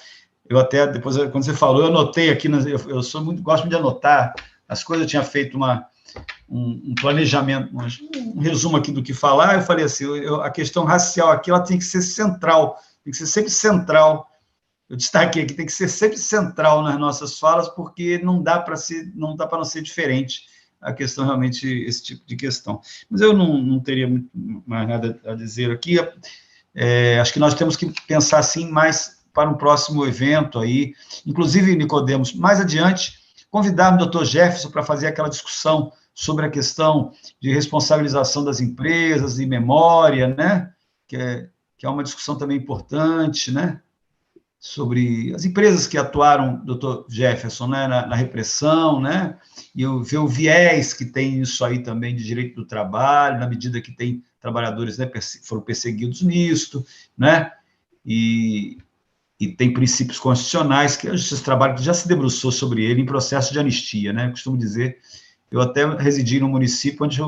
Speaker 1: Eu até, depois, quando você falou, eu anotei aqui, eu gosto muito de anotar as coisas, eu tinha feito um planejamento, um resumo aqui do que falar, eu falei assim, a questão racial aqui, ela tem que ser central, tem que ser sempre central. Eu destaquei aqui, tem que ser sempre central nas nossas falas, porque não dá para não ser diferente a questão, realmente, esse tipo de questão. Mas eu não teria muito mais nada a dizer aqui. Acho que nós temos que pensar, assim, mais para um próximo evento aí, inclusive, Nicodemos, mais adiante, convidarmos o Dr. Jefferson para fazer aquela discussão sobre a questão de responsabilização das empresas e memória, né? Que é uma discussão também importante, né? Sobre as empresas que atuaram, Dr. Jefferson, né? Na repressão, né? E ver o viés que tem isso aí também de direito do trabalho, na medida que tem trabalhadores, né, foram perseguidos nisso, né? E tem princípios constitucionais que a Justiça do Trabalho já se debruçou sobre ele em processo de anistia, né? Eu costumo dizer, eu até residi no município onde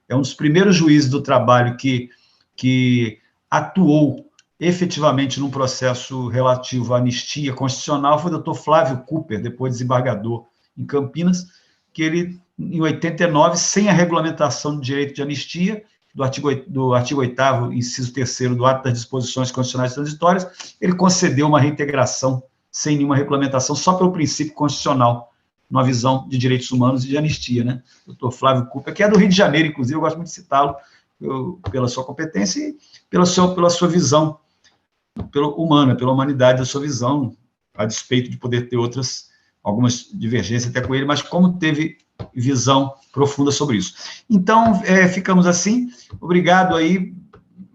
Speaker 1: é um dos primeiros juízes do trabalho que atuou efetivamente num processo relativo à anistia constitucional, foi o doutor Flávio Cooper, depois desembargador em Campinas, que ele, em 89, sem a regulamentação do direito de anistia, do artigo 8º, inciso 3º do Ato das Disposições Constitucionais Transitórias, ele concedeu uma reintegração sem nenhuma regulamentação, só pelo princípio constitucional, numa visão de direitos humanos e de anistia, né? Doutor Flávio Cooper, que é do Rio de Janeiro, inclusive, eu gosto muito de citá-lo pela sua competência e pela sua visão humana, pela humanidade da sua visão, a despeito de poder ter algumas divergências até com ele, mas como teve visão profunda sobre isso. Então, ficamos assim. Obrigado aí,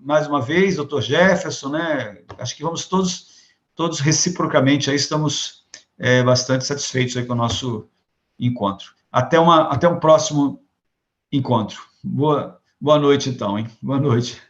Speaker 1: mais uma vez, doutor Jefferson, né? Acho que vamos todos reciprocamente, aí estamos bastante satisfeitos aí com o nosso encontro. Até um próximo encontro. Boa noite, então, hein? Boa noite.